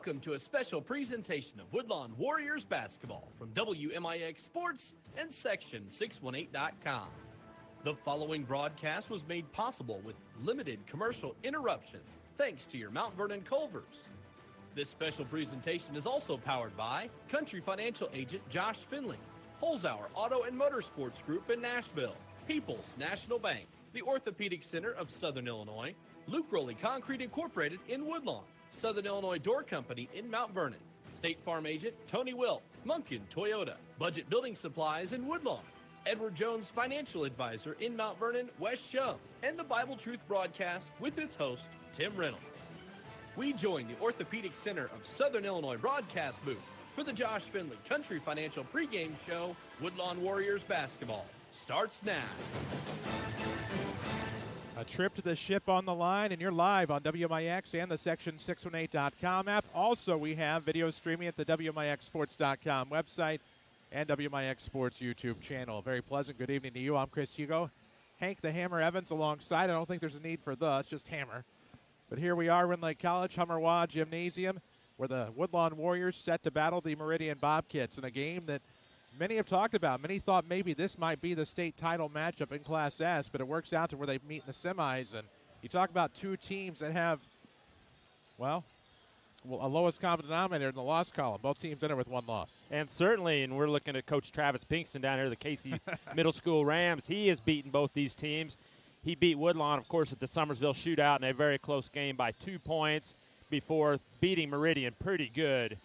Welcome to a special presentation of Woodlawn Warriors basketball from WMIX Sports and Section618.com. The following broadcast was made possible with limited commercial interruption thanks to your Mount Vernon Culvers. This special presentation is also powered by Country Financial Agent Josh Finley, Holzhauer Auto and Motorsports Group in Nashville, People's National Bank, the Orthopedic Center of Southern Illinois, Luke Rowley Concrete Incorporated in Woodlawn, Southern Illinois Door Company in Mount Vernon, State Farm Agent Tony Wilt, Munkin Toyota, Budget Building Supplies in Woodlawn, Edward Jones Financial Advisor in Mount Vernon, West Shum, and the Bible Truth broadcast with its host, Tim Reynolds. We join the Orthopedic Center of Southern Illinois broadcast booth for the Josh Finley Country Financial pregame show. Woodlawn Warriors basketball starts now. A trip to the ship on the line, and you're live on WMIX and the Section618.com app. Also, we have video streaming at the WMIXsports.com website and WMIX Sports YouTube channel. Very pleasant good evening to you. I'm Chris Hugo. Hank the Hammer Evans alongside. I don't think there's a need for the, it's just Hammer. But here we are, Win Lake College, Hummerwa Gymnasium, where the Woodlawn Warriors set to battle the Meridian Bobcats in a game that many have talked about. Many thought maybe this might be the state title matchup in Class S, but it works out to where they meet in the semis. And you talk about two teams that have, well, a lowest common denominator in the loss column. Both teams enter with one loss. And certainly, and we're looking at Coach Travis Pinkston down here, the Casey Middle School Rams. He has beaten both these teams. He beat Woodlawn, of course, at the Summersville shootout in a very close game by 2 points before beating Meridian pretty good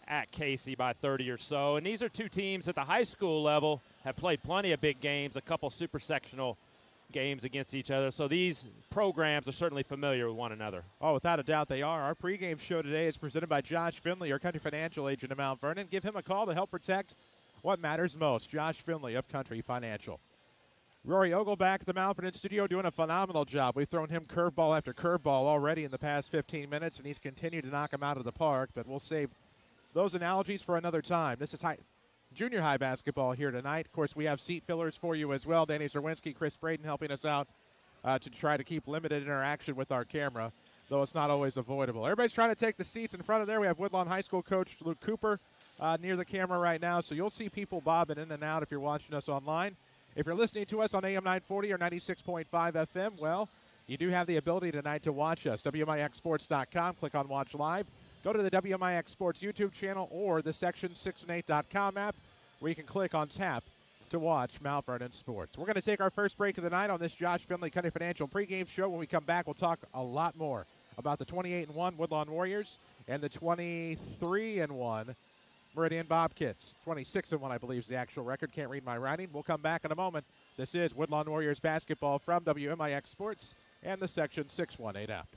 at Casey by 30 or so. And these are two teams at the high school level have played plenty of big games, a couple super sectional games against each other. So these programs are certainly familiar with one another. Oh, without a doubt they are. Our pregame show today is presented by Josh Finley, our Country Financial Agent in Mount Vernon. Give him a call to help protect what matters most. Josh Finley of Country Financial. Rory Ogle back at the Mount Vernon studio doing a phenomenal job. We've thrown him curveball after curveball already in the past 15 minutes, and he's continued to knock him out of the park, but we'll save those analogies for another time. This is junior high basketball here tonight. Of course, we have seat fillers for you as well. Danny Zerwinski, Chris Braden helping us out to try to keep limited interaction with our camera, though it's not always avoidable. Everybody's trying to take the seats in front of there. We have Woodlawn High School coach Luke Cooper near the camera right now, so you'll see people bobbing in and out if you're watching us online. If you're listening to us on AM 940 or 96.5 FM, well, you do have the ability tonight to watch us. WMIXsports.com, click on Watch Live. Go to the WMIX Sports YouTube channel or the Section618.com app where you can click on Tap to watch Mount Vernon Sports. We're going to take our first break of the night on this Josh Finley Country Financial pregame show. When we come back, we'll talk a lot more about the 28-1 Woodlawn Warriors and the 23-1 Meridian Bobcats. 26-1, I believe, is the actual record. Can't read my writing. We'll come back in a moment. This is Woodlawn Warriors basketball from WMIX Sports and the Section 618 app.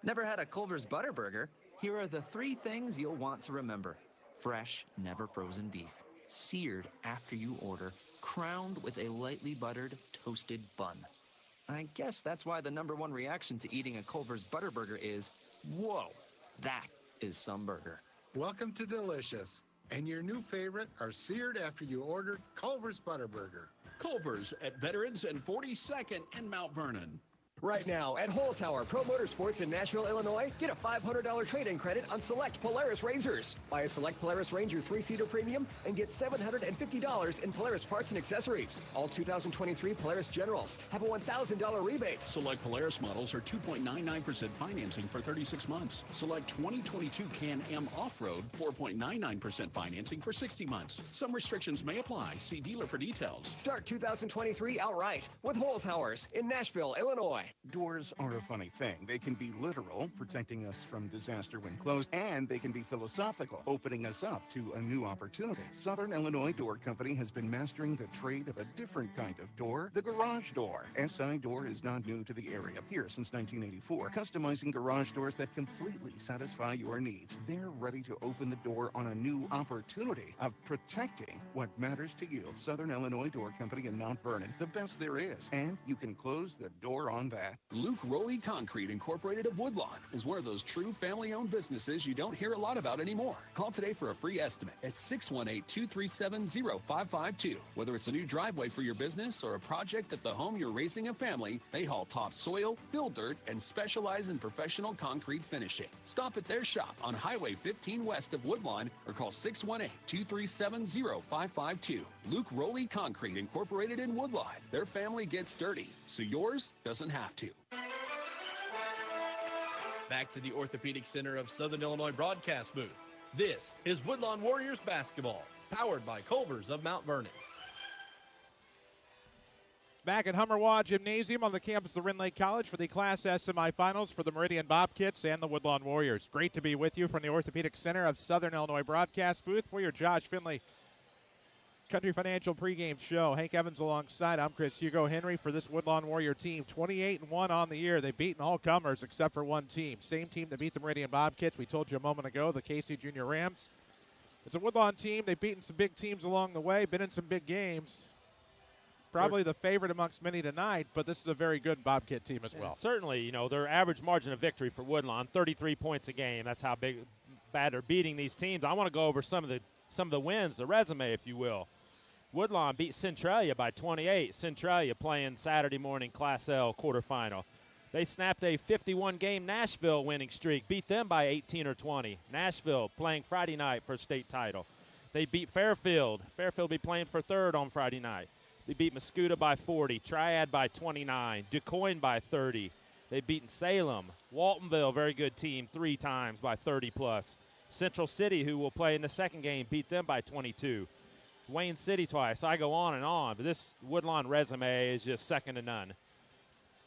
Never had a Culver's Butter Burger? Here are the 3 things you'll want to remember. Fresh, never frozen beef. Seared after you order. Crowned with a lightly buttered, toasted bun. I guess that's why the #1 reaction to eating a Culver's Butter Burger is, whoa, that is some burger. Welcome to Delicious. And your new favorite are seared after you ordered Culver's Butter Burger. Culver's at Veterans and 42nd in Mount Vernon. Right now at Holzhauer Pro Motorsports in Nashville, Illinois, get a $500 trade-in credit on select Polaris Rangers. Buy a select Polaris Ranger 3-seater premium and get $750 in Polaris parts and accessories. All 2023 Polaris Generals have a $1,000 rebate. Select Polaris models are 2.99% financing for 36 months. Select 2022 Can-Am Off-Road 4.99% financing for 60 months. Some restrictions may apply. See dealer for details. Start 2023 outright with Holzhauer's in Nashville, Illinois. Doors are a funny thing. They can be literal, protecting us from disaster when closed, and they can be philosophical, opening us up to a new opportunity. Southern Illinois Door Company has been mastering the trade of a different kind of door, the garage door. SI Door is not new to the area, here since 1984, customizing garage doors that completely satisfy your needs. They're ready to open the door on a new opportunity of protecting what matters to you. Southern Illinois Door Company in Mount Vernon, the best there is, and you can close the door on that. that. Luke Rowley Concrete Incorporated of Woodlawn is one of those true family-owned businesses you don't hear a lot about anymore. Call today for a free estimate at 618-237-0552. Whether it's a new driveway for your business or a project at the home you're raising a family, they haul top soil, fill dirt, and specialize in professional concrete finishing. Stop at their shop on Highway 15 west of Woodlawn or call 618-237-0552. Luke Rowley Concrete Incorporated in Woodlawn. Their family gets dirty, so yours doesn't have to. Back to the Orthopedic Center of Southern Illinois broadcast booth. This is Woodlawn Warriors basketball, powered by Culver's of Mount Vernon. Back at Hummerwaw Gymnasium on the campus of Rend Lake College for the Class S semifinals for the Meridian Bobcats and the Woodlawn Warriors. Great to be with you from the Orthopedic Center of Southern Illinois broadcast booth for your Josh Finley Country Financial pregame show. Hank Evans alongside. I'm Chris Hugo Henry for this Woodlawn Warrior team. 28-1 on the year. They've beaten all comers except for one team. Same team that beat the Meridian Bobcats. We told you a moment ago, the Casey Junior Rams. It's a Woodlawn team. They've beaten some big teams along the way, been in some big games. Probably the favorite amongst many tonight, but this is a very good Bobcat team as well. And certainly, their average margin of victory for Woodlawn, 33 points a game. That's how bad they're beating these teams. I want to go over some of the wins, the resume, if you will. Woodlawn beat Centralia by 28. Centralia playing Saturday morning Class L quarterfinal. They snapped a 51-game Nashville winning streak, beat them by 18 or 20. Nashville playing Friday night for a state title. They beat Fairfield. Fairfield will be playing for third on Friday night. They beat Mascoutah by 40, Triad by 29, DuQuoin by 30. They've beaten Salem, Waltonville, very good team, 3 times by 30+. Central City, who will play in the second game, beat them by 22. Wayne City twice. I go on and on, but this Woodlawn resume is just second to none.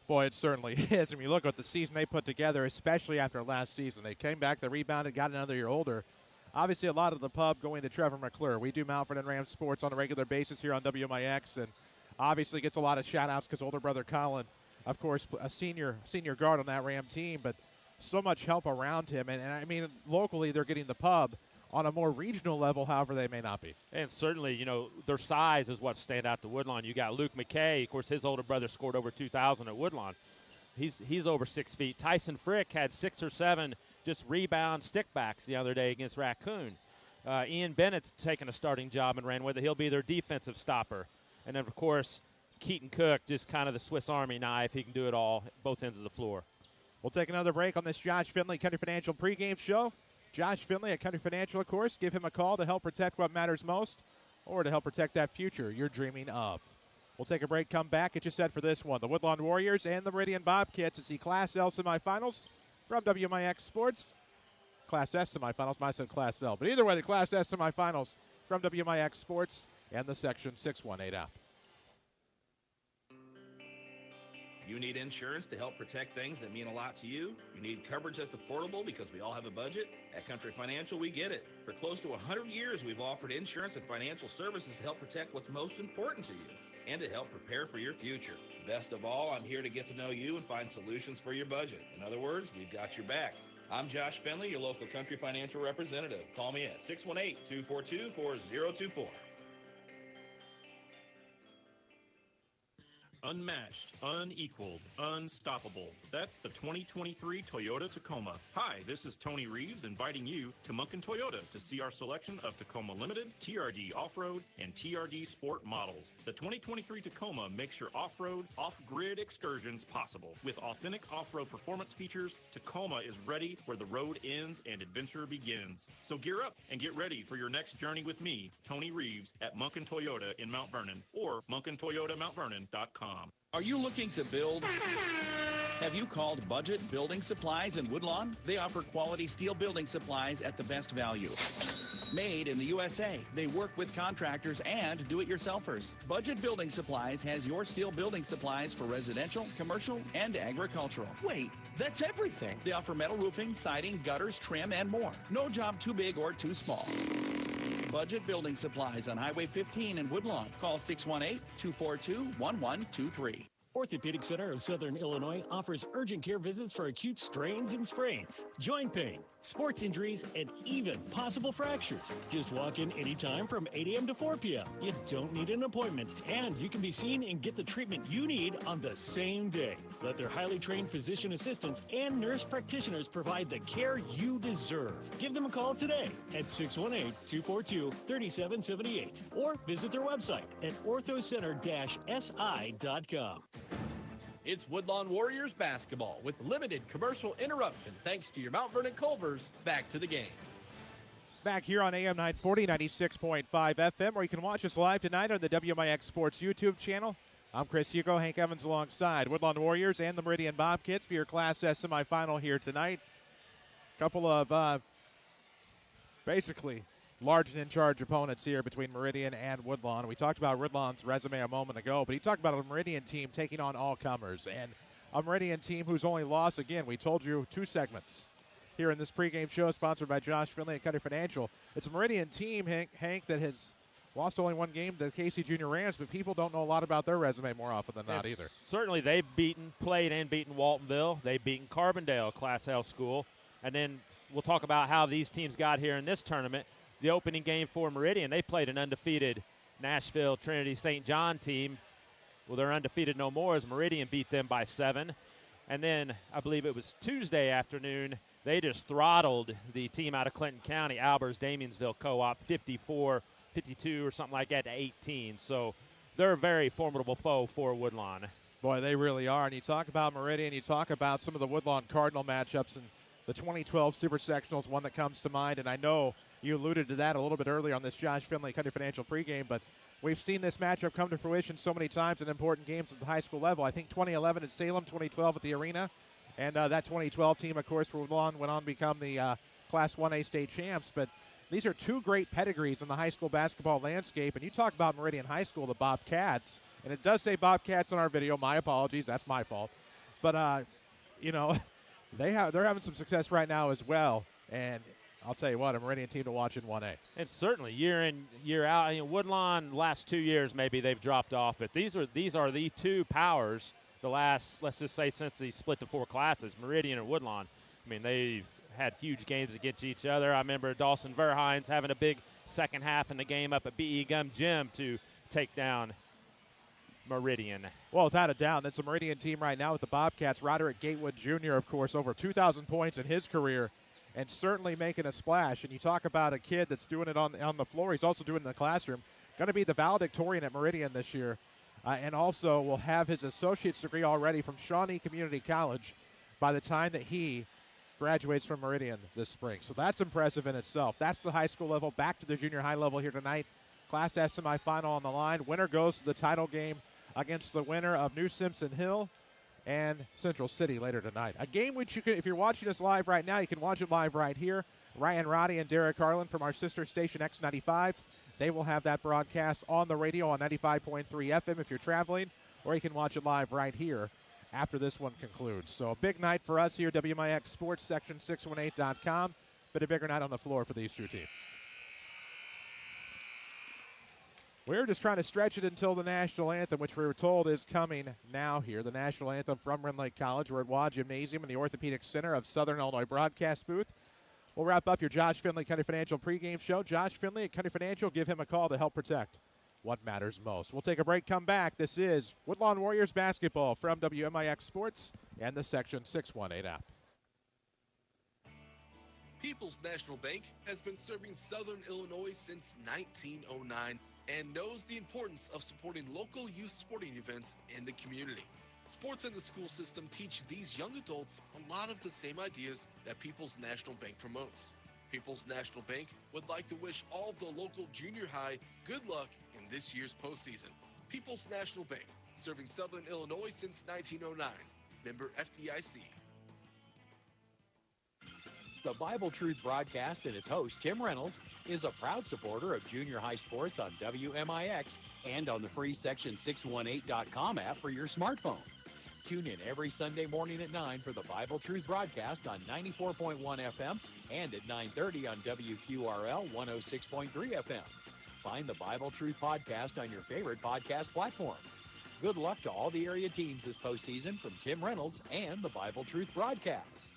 Boy, it certainly is. When you look at the season they put together, especially after last season, they came back, they rebounded, got another year older. Obviously, a lot of the pub going to Trevor McClure. We do Mount Vernon Rams sports on a regular basis here on WMIX, and obviously gets a lot of shout-outs because older brother Colin, of course, a senior guard on that Ram team, but so much help around him. And I mean, locally they're getting the pub. On a more regional level, however, they may not be. And certainly, their size is what stand out to Woodlawn. You got Luke McKay. Of course, his older brother scored over 2,000 at Woodlawn. He's over 6 feet. Tyson Frick had 6 or 7 just rebound stickbacks the other day against Raccoon. Ian Bennett's taking a starting job in Ranway. He'll be their defensive stopper. And then, of course, Keaton Cook, just kind of the Swiss Army knife. He can do it all, both ends of the floor. We'll take another break on this Josh Finley Country Financial pregame show. Josh Finley at Country Financial, of course. Give him a call to help protect what matters most or to help protect that future you're dreaming of. We'll take a break, come back. Get you set for this one. The Woodlawn Warriors and the Meridian Bobcats. It's the Class L semifinals from WMIX Sports. Class S semifinals. I said Class L. But either way, the Class S semifinals from WMIX Sports and the Section 618 app. You need insurance to help protect things that mean a lot to you? You need coverage that's affordable because we all have a budget? At Country Financial, we get it. For close to 100 years, we've offered insurance and financial services to help protect what's most important to you and to help prepare for your future. Best of all, I'm here to get to know you and find solutions for your budget. In other words, we've got your back. I'm Josh Finley, your local Country Financial representative. Call me at 618-242-4024. Unmatched, unequaled, unstoppable. That's the 2023 Toyota Tacoma. Hi, this is Tony Reeves inviting you to Munkin Toyota to see our selection of Tacoma Limited, TRD Off-Road, and TRD Sport models. The 2023 Tacoma makes your off-road, off-grid excursions possible. With authentic off-road performance features, Tacoma is ready where the road ends and adventure begins. So gear up and get ready for your next journey with me, Tony Reeves, at Munkin Toyota in Mount Vernon or MunkinToyotaMountVernon.com. Are you looking to build? Have you called Budget Building Supplies in Woodlawn? They offer quality steel building supplies at the best value. Made in the USA, they work with contractors and do-it-yourselfers. Budget Building Supplies has your steel building supplies for residential, commercial, and agricultural. Wait, that's everything. They offer metal roofing, siding, gutters, trim, and more. No job too big or too small. Budget Building Supplies on Highway 15 in Woodlawn. Call 618-242-1123. Orthopedic Center of Southern Illinois offers urgent care visits for acute strains and sprains, joint pain, sports injuries, and even possible fractures. Just walk in anytime from 8 a.m. to 4 p.m. You don't need an appointment, and you can be seen and get the treatment you need on the same day. Let their highly trained physician assistants and nurse practitioners provide the care you deserve. Give them a call today at 618-242-3778 or visit their website at orthocenter-si.com. It's Woodlawn Warriors basketball with limited commercial interruption thanks to your Mount Vernon Culvers. Back to the game. Back here on AM 940, 96.5 FM, or you can watch us live tonight on the WMIX Sports YouTube channel. I'm Chris Hugo, Hank Evans alongside Woodlawn Warriors and the Meridian Bobcats for your Class S semifinal here tonight. Couple of basically large and in-charge opponents here between Meridian and Woodlawn. We talked about Woodlawn's resume a moment ago, but he talked about a Meridian team taking on all comers, and a Meridian team whose only loss, again, we told you 2 segments here in this pregame show sponsored by Josh Finley and Country Financial. It's a Meridian team, Hank, that has lost only 1 game to the KC Junior Rams, but people don't know a lot about their resume more often than not either. Certainly they've played and beaten Waltonville. They've beaten Carbondale, Class L school, and then we'll talk about how these teams got here in this tournament. The opening game for Meridian, they played an undefeated Nashville Trinity St. John team. Well, they're undefeated no more as Meridian beat them by 7. And then I believe it was Tuesday afternoon, they just throttled the team out of Clinton County, Albers Damiensville Co-op, 54-52 or something like that to 18. So they're a very formidable foe for Woodlawn. Boy, they really are. And you talk about Meridian, you talk about some of the Woodlawn Cardinal matchups, and the 2012 Super Sectionals, one that comes to mind. And I know you alluded to that a little bit earlier on this Josh Finley Country Financial pregame, but we've seen this matchup come to fruition so many times in important games at the high school level. I think 2011 at Salem, 2012 at the Arena, and that 2012 team, of course, for Woodlawn went on to become the Class 1A state champs. But these are 2 great pedigrees in the high school basketball landscape. And you talk about Meridian High School, the Bobcats, and it does say Bobcats on our video. My apologies, that's my fault. But you know, they're having some success right now as well. And I'll tell you what, a Meridian team to watch in 1A. And certainly year in, year out. Woodlawn, last 2 years maybe they've dropped off, but these are the 2 powers the last, let's just say, since they split the 4 classes, Meridian and Woodlawn. I mean, they've had huge games against each other. I remember Dawson Verhines having a big second half in the game up at B.E. Gum Gym to take down Meridian. Well, without a doubt, it's a Meridian team right now with the Bobcats. Roderick Gatewood Jr., of course, over 2,000 points in his career, and certainly making a splash. And you talk about a kid that's doing it on the floor. He's also doing it in the classroom. Going to be the valedictorian at Meridian this year. And also will have his associate's degree already from Shawnee Community College by the time that he graduates from Meridian this spring. So that's impressive in itself. That's the high school level. Back to the junior high level here tonight. Class S semifinal on the line. Winner goes to the title game against the winner of New Simpson Hill and Central City later tonight. A game which you can, if you're watching us live right now, you can watch it live right here. Ryan Roddy and Derek Harlan from our sister station X95. They will have that broadcast on the radio on 95.3 FM if you're traveling, or you can watch it live right here after this one concludes. So a big night for us here, WMIX Sports, section 618.com, but a bigger night on the floor for these 2 teams. We're just trying to stretch it until the national anthem, which we were told is coming now here. The national anthem from Rend Lake College. We're at Waugh Gymnasium in the Orthopedic Center of Southern Illinois broadcast booth. We'll wrap up your Josh Finley Country Financial pregame show. Josh Finley at Country Financial, give him a call to help protect what matters most. We'll take a break, come back. This is Woodlawn Warriors basketball from WMIX Sports and the Section 618 app. People's National Bank has been serving Southern Illinois since 1909 and knows the importance of supporting local youth sporting events in the community. Sports in the school system teach these young adults a lot of the same ideas that People's National Bank promotes. People's National Bank would like to wish all of the local junior high good luck in this year's postseason. People's National Bank, serving Southern Illinois since 1909. Member FDIC. The Bible Truth broadcast and its host, Tim Reynolds, is a proud supporter of junior high sports on WMIX and on the free Section618.com app for your smartphone. Tune in every Sunday morning at 9 for the Bible Truth broadcast on 94.1 FM and at 9:30 on WQRL 106.3 FM. Find the Bible Truth podcast on your favorite podcast platforms. Good luck to all the area teams this postseason from Tim Reynolds and the Bible Truth Broadcast.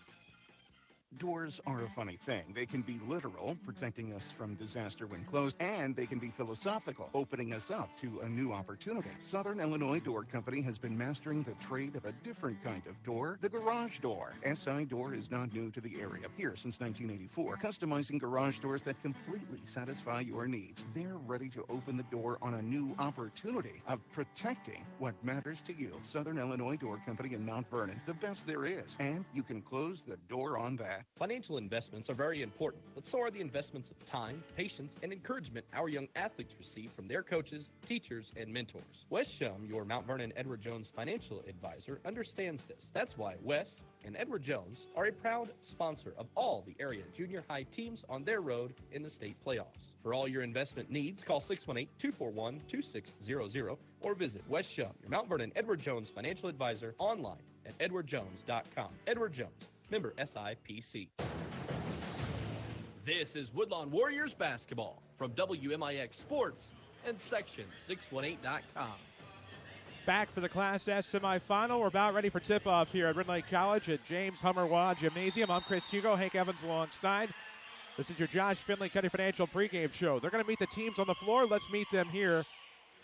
Doors are a funny thing. They can be literal, protecting us from disaster when closed, and they can be philosophical, opening us up to a new opportunity. Southern Illinois Door Company has been mastering the trade of a different kind of door, the garage door. SI Door is not new to the area, here since 1984, customizing garage doors that completely satisfy your needs. They're ready to open the door on a new opportunity of protecting what matters to you. Southern Illinois Door Company in Mount Vernon, the best there is, and you can close the door on that. Financial investments are very important, but so are the investments of time, patience, and encouragement our young athletes receive from their coaches, teachers, and mentors. Wes Shum, your Mount Vernon Edward Jones financial advisor, understands this. That's why Wes and Edward Jones are a proud sponsor of all the area junior high teams on their road in the state playoffs. For all your investment needs, call 618-241-2600 or visit Wes Shum, your Mount Vernon Edward Jones financial advisor, online at edwardjones.com. Edward Jones, member SIPC. This is Woodlawn Warriors basketball from WMIX Sports and Section618.com. Back for the Class S semifinal. We're about ready for tip-off here at Red Lake College at James Hummer Gymnasium. I'm Chris Hugo, Hank Evans alongside. This is your Josh Finley Country Financial pregame show. They're going to meet the teams on the floor. Let's meet them here.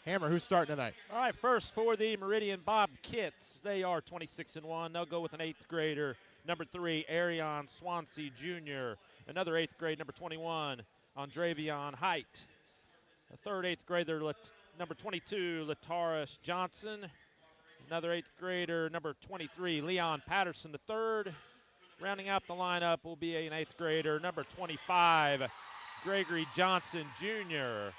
Hammer, who's starting tonight? All right, first for the Meridian Bobcats. They are 26-1. They'll go with an 8th grader. Number 3, Arion Swansea Jr. Another 8th grade, number 21, Andravion Height. A third 8th grader, number 22, Lataris Johnson. Another 8th grader, number 23, Leon Patterson III. Rounding out the lineup will be an 8th grader, number 25, Gregory Johnson Jr.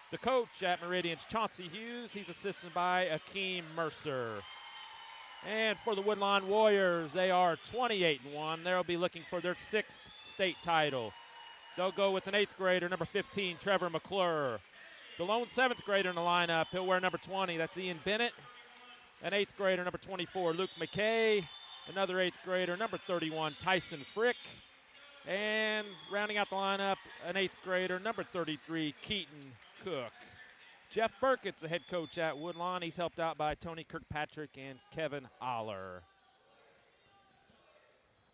The coach at Meridian's Chauncey Hughes. He's assisted by Akeem Mercer. And for the Woodlawn Warriors, they are 28-1. They'll be looking for their 6th state title. They'll go with an 8th grader, number 15, Trevor McClure. The lone 7th grader in the lineup, he'll wear number 20. That's Ian Bennett. An 8th grader, number 24, Luke McKay. Another 8th grader, number 31, Tyson Frick. And rounding out the lineup, an 8th grader, number 33, Keaton Cook. Jeff Burkett's the head coach at Woodlawn. He's helped out by Tony Kirkpatrick and Kevin Aller.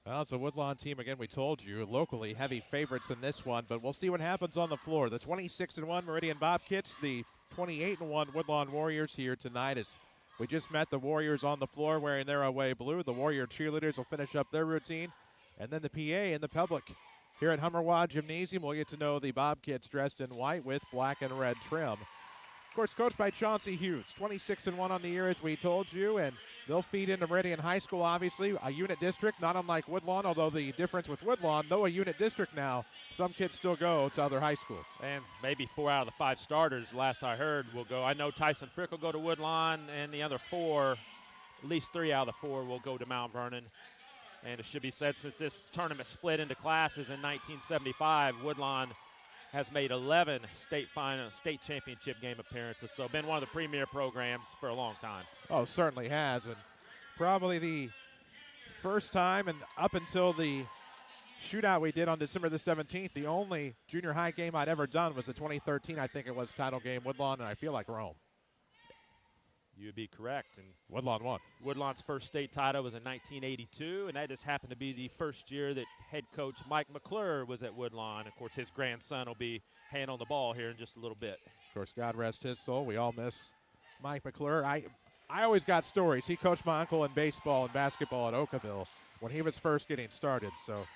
Well, it's a Woodlawn team, again, we told you, locally heavy favorites in this one, but we'll see what happens on the floor. The 26-1 Meridian Bobcats, the 28-1 Woodlawn Warriors here tonight. As we just met the Warriors on the floor wearing their away blue. The Warrior cheerleaders will finish up their routine, and then the PA and the public here at Hummer Gymnasium will get to know the Bobcats dressed in white with black and red trim. Of course, coached by Chauncey Hughes, 26-1 on the year, as we told you, and they'll feed into Meridian High School, obviously, a unit district, not unlike Woodlawn, although the difference with Woodlawn, though a unit district now, some kids still go to other high schools. And maybe 4 out of the 5 starters, last I heard, will go. I know Tyson Frick will go to Woodlawn, and the other 4, at least 3 out of the 4 will go to Mount Vernon. And it should be said, since this tournament split into classes in 1975, Woodlawn has made 11 state championship game appearances, so been one of the premier programs for a long time. Oh, certainly has, and probably the first time, and up until the shootout we did on December the 17th, the only junior high game I'd ever done was the 2013, I think it was, title game, Woodlawn, and I feel like Rome. You would be correct. And Woodlawn won. Woodlawn's first state title was in 1982, and that just happened to be the first year that head coach Mike McClure was at Woodlawn. Of course, his grandson will be handling the ball here in just a little bit. Of course, God rest his soul. We all miss Mike McClure. I always got stories. He coached my uncle in baseball and basketball at Oakville when he was first getting started. So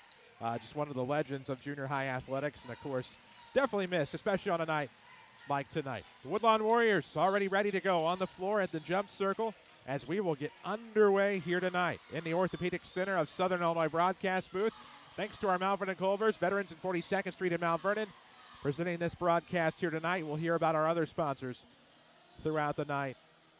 just one of the legends of junior high athletics, and, of course, definitely missed, especially on a night like tonight. The Woodlawn Warriors already ready to go on the floor at the jump circle as we will get underway here tonight in the Orthopedic Center of Southern Illinois broadcast booth. Thanks to our Mount Vernon Culvers, veterans in 42nd Street in Mount Vernon, presenting this broadcast here tonight. We'll hear about our other sponsors throughout the night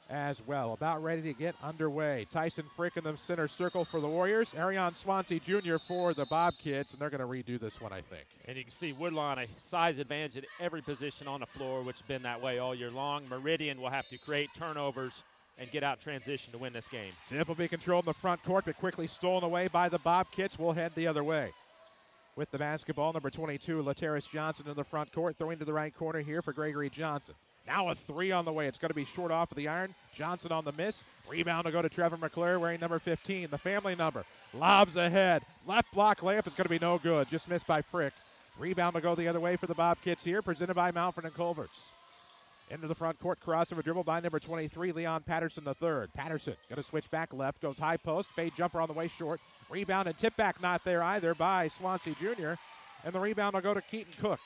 as well. About ready to get underway. Tyson Frick in the center circle for the Warriors. Arion Swansea Jr. for the Bobcats, and they're going to redo this one, I think. And you can see Woodlawn a size advantage at every position on the floor, which has been that way all year long. Meridian will have to create turnovers and get out transition to win this game. Tip will be controlled in the front court, but quickly stolen away by the Bobcats. We'll head the other way. With the basketball, number 22, Lataris Johnson in the front court, throwing to the right corner here for Gregory Johnson. Now a three on the way. It's going to be short off of the iron. Johnson on the miss. Rebound to go to Trevor McClure wearing number 15, the family number. Lobs ahead. Left block layup is going to be no good. Just missed by Frick. Rebound to go the other way for the Bobcats here, presented by Mountford and Culver's. Into the front court, crossover dribble by number 23, Leon Patterson III. Patterson going to switch back left, goes high post, fade jumper on the way short. Rebound and tip back not there either by Swansea Jr. And the rebound will go to Keaton Cook.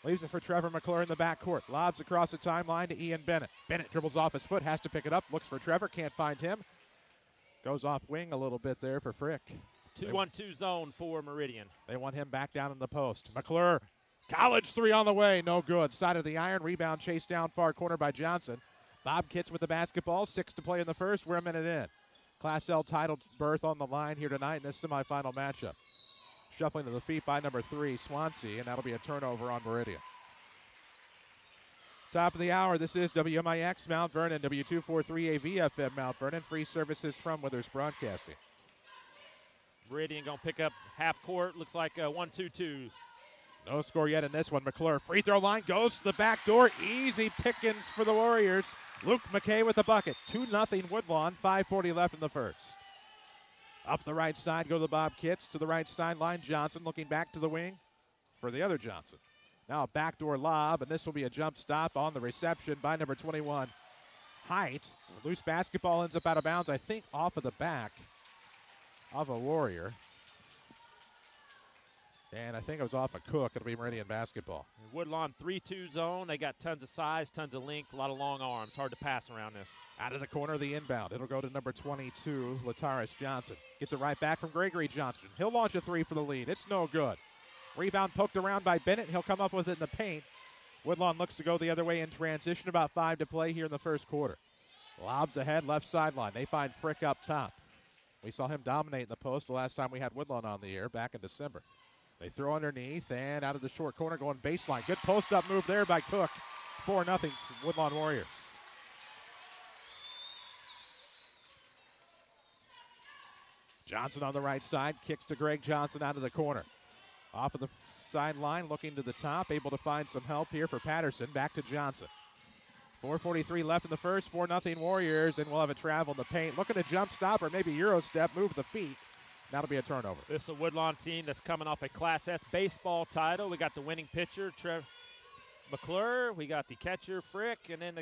Leaves it for Trevor McClure in the backcourt. Lobs across the timeline to Ian Bennett. Bennett dribbles off his foot, has to pick it up, looks for Trevor, can't find him. Goes off wing a little bit there for Frick. 2-1-2 zone for Meridian. They want him back down in the post. McClure, college three on the way, no good. Side of the iron, rebound chased down far corner by Johnson. Bobcats with the basketball, 6 to play in the first. We're a minute in. Class L title berth on the line here tonight in this semifinal matchup. Shuffling to the feet by number 3, Swansea, and that'll be a turnover on Meridian. Top of the hour, this is WMIX Mount Vernon, W243 AVFM Mount Vernon. Free services from Withers Broadcasting. Meridian going to pick up half court. Looks like 1-2-2. No score yet in this one. McClure, free throw line, goes to the back door. Easy pickings for the Warriors. Luke McKay with the bucket. 2-0 Woodlawn, 5:40 left in the first. Up the right side go the Bobcats. To the right sideline, Johnson looking back to the wing for the other Johnson. Now a backdoor lob, and this will be a jump stop on the reception by number 21, Height. Loose basketball ends up out of bounds, I think off of the back of a Warrior. And I think it was off a Cook. It'll be Meridian basketball. Woodlawn 3-2 zone. They got tons of size, tons of length, a lot of long arms. Hard to pass around this. Out of the corner of the inbound. It'll go to number 22, Lataris Johnson. Gets it right back from Gregory Johnson. He'll launch a three for the lead. It's no good. Rebound poked around by Bennett. He'll come up with it in the paint. Woodlawn looks to go the other way in transition. About 5 to play here in the first quarter. Lobs ahead, left sideline. They find Frick up top. We saw him dominate in the post the last time we had Woodlawn on the air back in December. They throw underneath and out of the short corner going baseline. Good post-up move there by Cook. 4-0 Woodlawn Warriors. Johnson on the right side. Kicks to Greg Johnson out of the corner. Off of the sideline, looking to the top. Able to find some help here for Patterson. Back to Johnson. 4:43 left in the first. 4-0 Warriors, and we'll have a travel in the paint. Looking to jump stop or maybe Euro step, move the feet. That'll be a turnover. This is a Woodlawn team that's coming off a Class S baseball title. We got the winning pitcher, Trevor McClure. We got the catcher, Frick, and then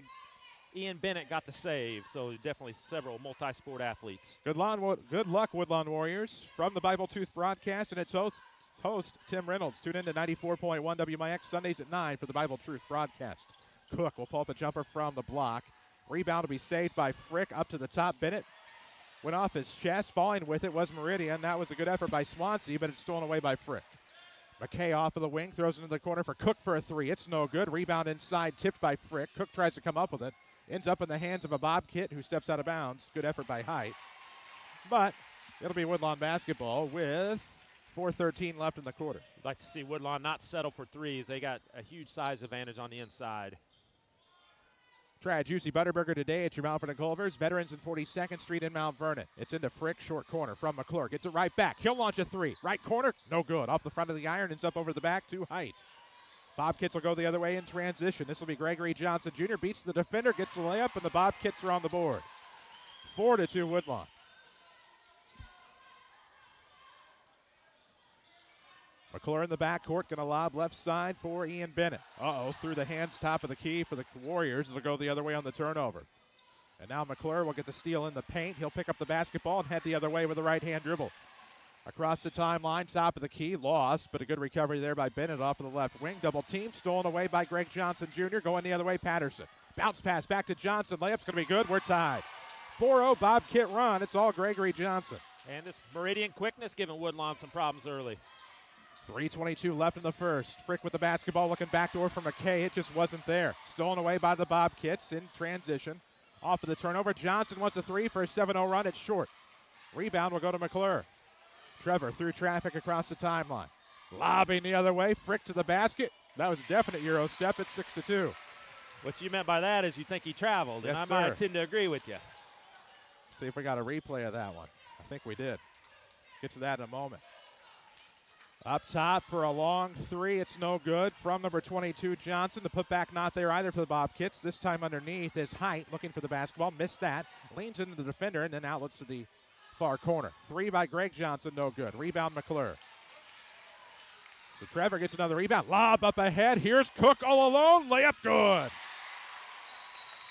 Ian Bennett got the save. So definitely several multi-sport athletes. Good luck, Woodlawn Warriors. From the Bible Tooth broadcast and its host Tim Reynolds. Tune in to 94.1 WMIX Sundays at 9 for the Bible Truth broadcast. Cook will pull up a jumper from the block. Rebound will be saved by Frick up to the top. Bennett went off his chest. Falling with it was Meridian. That was a good effort by Swansea, but it's stolen away by Frick. McKay off of the wing, throws it into the corner for Cook for a three. It's no good. Rebound inside, tipped by Frick. Cook tries to come up with it. Ends up in the hands of a Bobcat who steps out of bounds. Good effort by Height. But it'll be Woodlawn basketball with 4:13 left in the quarter. I'd like to see Woodlawn not settle for threes. They got a huge size advantage on the inside. Try a juicy Butterburger today at your Mountford and Culver's. Veterans in 42nd Street in Mount Vernon. It's into Frick, short corner from McClure. Gets it right back. He'll launch a three. Right corner, no good. Off the front of the iron, ends up over the back to Height. Bobcats will go the other way in transition. This will be Gregory Johnson Jr. Beats the defender, gets the layup, and the Bobcats are on the board. 4-2 Woodlawn. McClure in the backcourt, going to lob left side for Ian Bennett. Through the hands, top of the key for the Warriors. It'll go the other way on the turnover. And now McClure will get the steal in the paint. He'll pick up the basketball and head the other way with a right-hand dribble. Across the timeline, top of the key, lost, but a good recovery there by Bennett off of the left wing. Double team, stolen away by Greg Johnson Jr. Going the other way, Patterson. Bounce pass back to Johnson. Layup's going to be good. We're tied. 4-0 Bobcat run. It's all Gregory Johnson. And this Meridian quickness giving Woodlawn some problems early. 3:22 left in the first. Frick with the basketball looking backdoor for McKay. It just wasn't there. Stolen away by the Bobcats in transition. Off of the turnover. Johnson wants a three for a 7-0 run. It's short. Rebound will go to McClure. Trevor through traffic across the timeline. Lobbing the other way. Frick to the basket. That was a definite Euro step. It's 6-2. What you meant by that is you think he traveled, yes, and sir. I might tend to agree with you. See if we got a replay of that one. I think we did. Get to that in a moment. Up top for a long three. It's no good from number 22, Johnson. The putback not there either for the Bobcats. This time underneath is Height looking for the basketball. Missed that. Leans into the defender and then outlets to the far corner. Three by Greg Johnson, no good. Rebound McClure. So Trevor gets another rebound. Lob up ahead. Here's Cook all alone. Layup good.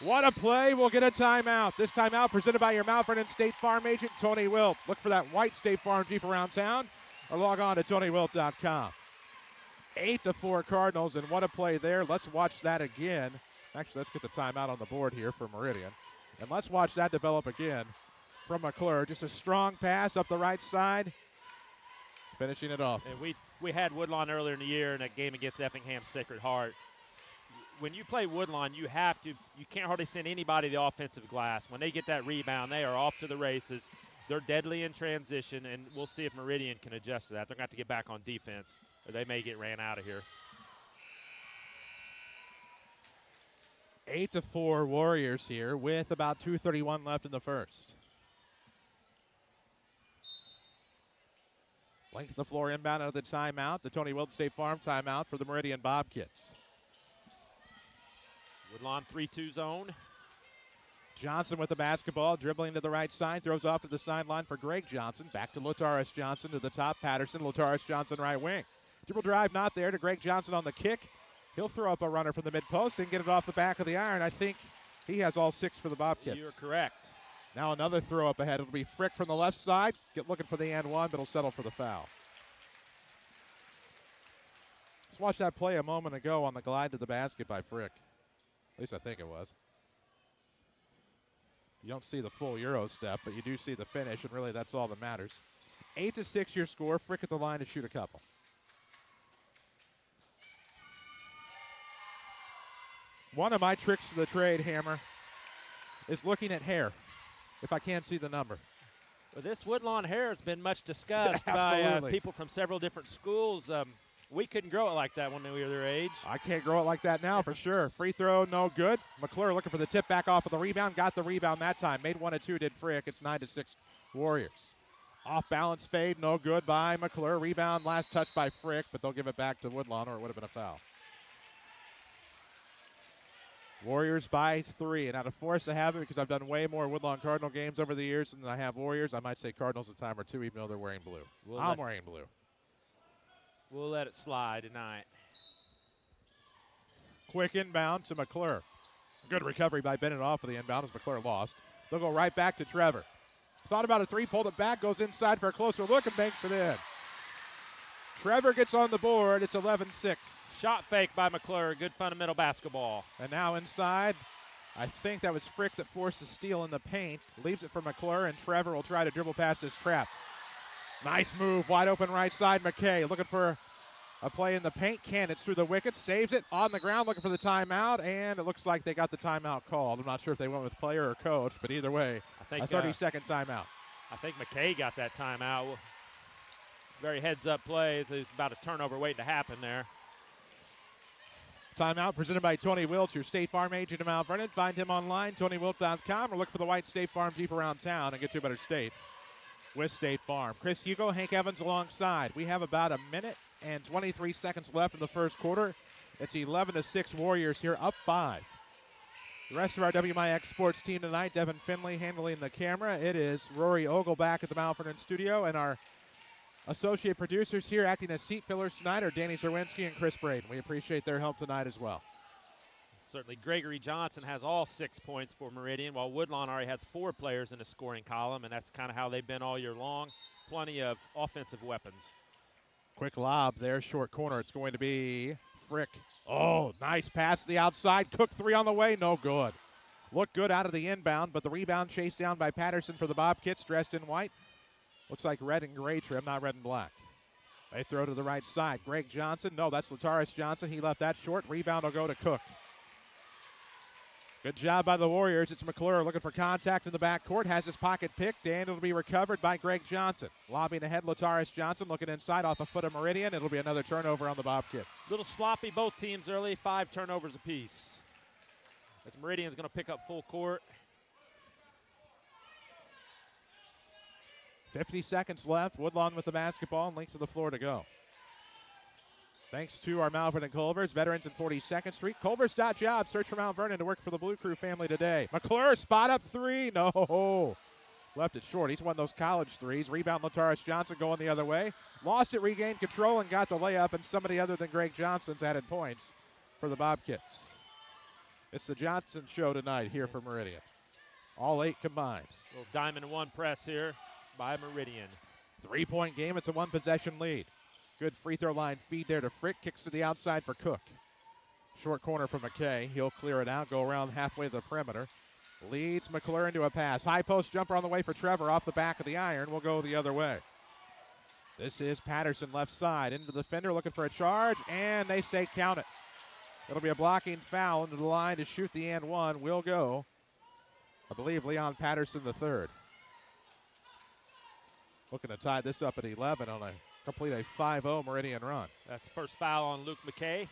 What a play. We'll get a timeout. This timeout presented by your Mount Vernon State Farm agent, Tony Wilt. Look for that white State Farm Jeep around town or log on to TonyWilt.com. 8-4 Cardinals, and what a play there. Let's watch that again. Actually, let's get the timeout on the board here for Meridian. And let's watch that develop again from McClure. Just a strong pass up the right side, finishing it off. And we had Woodlawn earlier in the year in a game against Effingham Sacred Heart. When you play Woodlawn, you can't hardly send anybody the offensive glass. When they get that rebound, they are off to the races. They're deadly in transition, and we'll see if Meridian can adjust to that. They're going to have to get back on defense, or they may get ran out of here. 8-4 Warriors here with about 2:31 left in the first. Length the floor inbound out of the timeout. The Tony Wilt State Farm timeout for the Meridian Bobcats. Woodlawn 3-2 zone. Johnson with the basketball, dribbling to the right side, throws off to the sideline for Greg Johnson. Back to Lataris Johnson to the top. Patterson, Lataris Johnson right wing. Dribble drive not there to Greg Johnson on the kick. He'll throw up a runner from the mid-post and get it off the back of the iron. I think he has all 6 for the Bobcats. You're correct. Now another throw up ahead. It'll be Frick from the left side. Looking for the and one, but he'll settle for the foul. Let's watch that play a moment ago on the glide to the basket by Frick. At least I think it was. You don't see the full Euro step, but you do see the finish, and really that's all that matters. 8-6 your score. Frick at the line to shoot a couple. One of my tricks to the trade, Hammer, is looking at hair, if I can't see the number. Well, this Woodlawn hair has been much discussed by people from several different schools. We couldn't grow it like that when we were their age. I can't grow it like that now for sure. Free throw, no good. McClure looking for the tip back off of the rebound. Got the rebound that time. Made 1 of 2, did Frick. It's 9-6 Warriors. Off balance fade, no good by McClure. Rebound, last touch by Frick, but they'll give it back to Woodlawn or it would have been a foul. Warriors by 3, and out of force I have it because I've done way more Woodlawn Cardinal games over the years than I have Warriors. I might say Cardinals a time or two, even though they're wearing blue. I'm wearing blue. We'll let it slide tonight. Quick inbound to McClure. Good recovery by Bennett off of the inbound as McClure lost. They'll go right back to Trevor. Thought about a three, pulled it back, goes inside for a closer look and banks it in. Trevor gets on the board. It's 11-6. Shot fake by McClure. Good fundamental basketball. And now inside, I think that was Frick that forced the steal in the paint. Leaves it for McClure, and Trevor will try to dribble past his trap. Nice move, wide open right side. McKay looking for a play in the paint. It's through the wickets, saves it on the ground, looking for the timeout, and it looks like they got the timeout called. I'm not sure if they went with player or coach, but either way, I think, a 30-second timeout. I think McKay got that timeout. Very heads-up plays. There's about a turnover waiting to happen there. Timeout presented by Tony Wilt, your State Farm agent in Mount Vernon. Find him online, TonyWilt.com, or look for the white State Farm Jeep around town and get to a better state with State Farm. Chris Hugo, Hank Evans alongside. We have about a minute and 23 seconds left in the first quarter. It's 11-6 Warriors here, up 5. The rest of our WMIX sports team tonight, Devin Finley handling the camera. It is Rory Ogle back at the Mount Vernon studio, and our associate producers here acting as seat fillers tonight are Danny Zerwinski and Chris Braden. We appreciate their help tonight as well. Certainly Gregory Johnson has all 6 points for Meridian, while Woodlawn already has 4 players in the scoring column, and that's kind of how they've been all year long. Plenty of offensive weapons. Quick lob there, short corner. It's going to be Frick. Oh, nice pass to the outside. Cook 3 on the way, no good. Looked good out of the inbound, but the rebound chased down by Patterson for the Bobcats, dressed in white. Looks like red and gray trim, not red and black. They throw to the right side. Greg Johnson. No, that's Lataris Johnson. He left that short. Rebound will go to Cook. Good job by the Warriors. It's McClure looking for contact in the backcourt. Has his pocket picked, and it'll be recovered by Greg Johnson. Lobbing ahead, Lataris Johnson looking inside off a foot of Meridian. It'll be another turnover on the Bobcats. A little sloppy, both teams early. 5 turnovers apiece. As Meridian's going to pick up full court. 50 seconds left. Woodlawn with the basketball and link to the floor to go. Thanks to our Mount Vernon Culvers, veterans in 42nd Street. Culvers.job. Search for Mount Vernon to work for the Blue Crew family today. McClure, spot up three. No. Left it short. He's one of those college threes. Rebound, Lataris Johnson going the other way. Lost it, regained control, and got the layup. And somebody other than Greg Johnson's added points for the Bobcats. It's the Johnson show tonight here for Meridian. All 8 combined. Little diamond one press here by Meridian. 3-point game. It's a one-possession lead. Good free throw line feed there to Frick. Kicks to the outside for Cook. Short corner from McKay. He'll clear it out, go around halfway to the perimeter. Leads McClure into a pass. High post jumper on the way for Trevor off the back of the iron. Will go the other way. This is Patterson left side. Into the defender looking for a charge, and they say count it. It'll be a blocking foul into the line to shoot the and one. Will go, I believe, Leon Patterson III. Looking to tie this up at 11 on a complete a 5-0 Meridian run. That's the first foul on Luke McKay.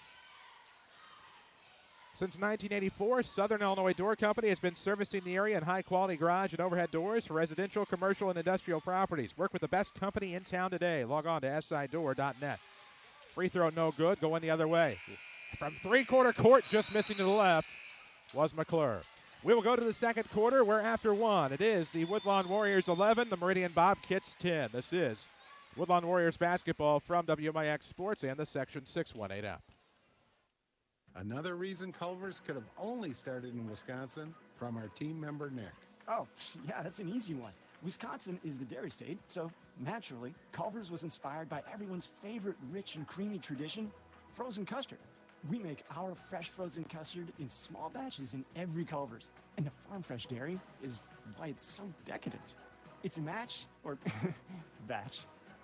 Since 1984, Southern Illinois Door Company has been servicing the area in high-quality garage and overhead doors for residential, commercial, and industrial properties. Work with the best company in town today. Log on to sidoor.net. Free throw no good, going the other way. From three-quarter court, just missing to the left, was McClure. We will go to the second quarter. We're after one. It is the Woodlawn Warriors 11, the Meridian Bobcats 10. This is Woodlawn Warriors basketball from WMIX Sports and the Section 618 app. Another reason Culver's could have only started in Wisconsin, from our team member Nick. Oh, yeah, that's an easy one. Wisconsin is the dairy state, so naturally, Culver's was inspired by everyone's favorite rich and creamy tradition, frozen custard. We make our fresh frozen custard in small batches in every Culver's, and the Farm Fresh dairy is why it's so decadent. It's a match, or batch,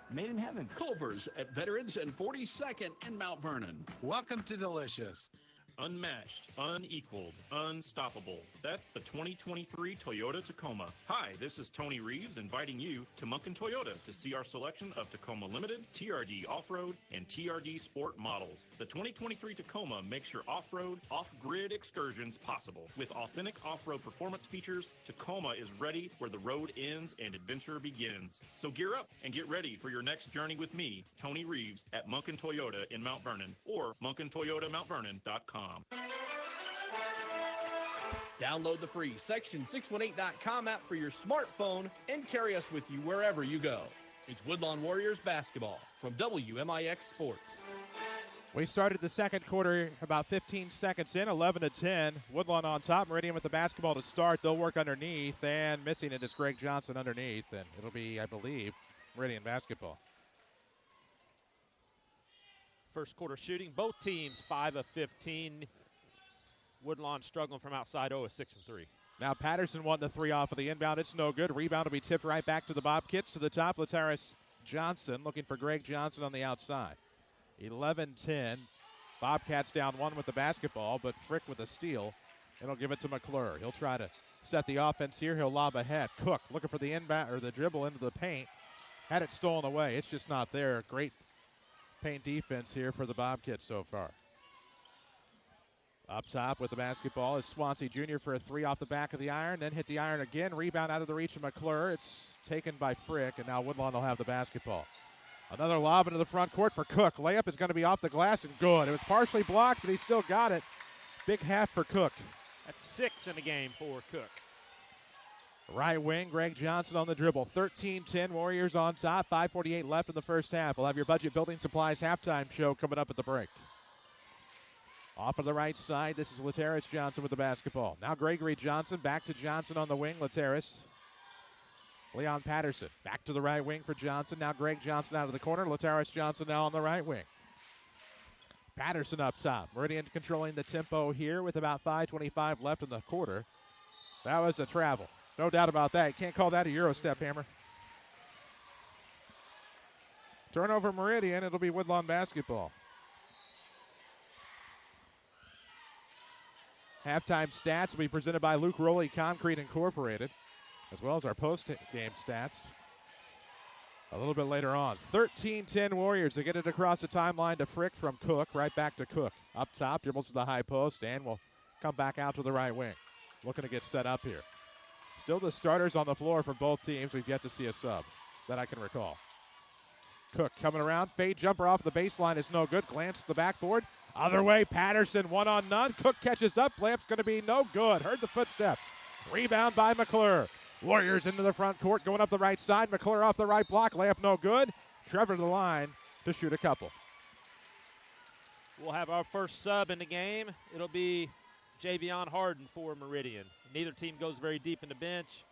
made in heaven. Culver's at Veterans and 42nd in Mount Vernon. Welcome to Delicious. Unmatched, unequaled, unstoppable. That's the 2023 Toyota Tacoma. Hi, this is Tony Reeves inviting you to Munkin Toyota to see our selection of Tacoma Limited, TRD Off-Road, and TRD Sport models. The 2023 Tacoma makes your off-road, off-grid excursions possible. With authentic off-road performance features, Tacoma is ready where the road ends and adventure begins. So gear up and get ready for your next journey with me, Tony Reeves, at Munkin Toyota in Mount Vernon or MunkinToyotaMountVernon.com. Download the free Section618.com app for your smartphone and carry us with you wherever you go. It's Woodlawn Warriors basketball from WMIX Sports. We started the second quarter about 15 seconds in, 11-10. Woodlawn on top. Meridian with the basketball to start. They'll work underneath, and missing it is Greg Johnson underneath, and it'll be, I believe, Meridian basketball. First quarter shooting, both teams 5 of 15. Woodlawn struggling from outside, 0 of 6 from 3. Now Patterson won the three off of the inbound. It's no good. Rebound will be tipped right back to the Bobcats. To the top, Lataris Johnson looking for Greg Johnson on the outside. 11-10. Bobcats down one with the basketball, but Frick with a steal. And he'll give it to McClure. He'll try to set the offense here. He'll lob ahead. Cook looking for the inbound or the dribble into the paint. Had it stolen away. It's just not there. Great paint defense here for the Bobcats so far. Up top with the basketball is Swansea Jr. for a three off the back of the iron, then hit the iron again. Rebound out of the reach of McClure. It's taken by Frick, and now Woodlawn will have the basketball. Another lob into the front court for Cook. Layup is going to be off the glass and good. It was partially blocked, but he still got it. Big half for Cook. That's 6 in the game for Cook. Right wing, Greg Johnson on the dribble. 13-10, Warriors on top. 5:48 left in the first half. We'll have your Budget Building Supplies halftime show coming up at the break. Off of the right side, this is Lataris Johnson with the basketball. Now Gregory Johnson, back to Johnson on the wing. Lataris. Leon Patterson, back to the right wing for Johnson. Now Greg Johnson out of the corner. Lataris Johnson now on the right wing. Patterson up top. Meridian controlling the tempo here with about 5:25 left in the quarter. That was a travel. No doubt about that. You can't call that a Euro step, Hammer. Turnover Meridian. It'll be Woodlawn basketball. Halftime stats will be presented by Luke Rowley Concrete Incorporated, as well as our post-game stats a little bit later on. 13-10 Warriors. They get it across the timeline to Frick from Cook. Right back to Cook. Up top, dribbles to the high post, and will come back out to the right wing. Looking to get set up here. Still the starters on the floor for both teams. We've yet to see a sub that I can recall. Cook coming around. Fade jumper off the baseline is no good. Glance to the backboard. Other way, Patterson, 1-on-none. Cook catches up. Layup's going to be no good. Heard the footsteps. Rebound by McClure. Warriors into the front court, going up the right side. McClure off the right block. Layup no good. Trevor to the line to shoot a couple. We'll have our first sub in the game. It'll be Javion Harden for Meridian. Neither team goes very deep in the bench.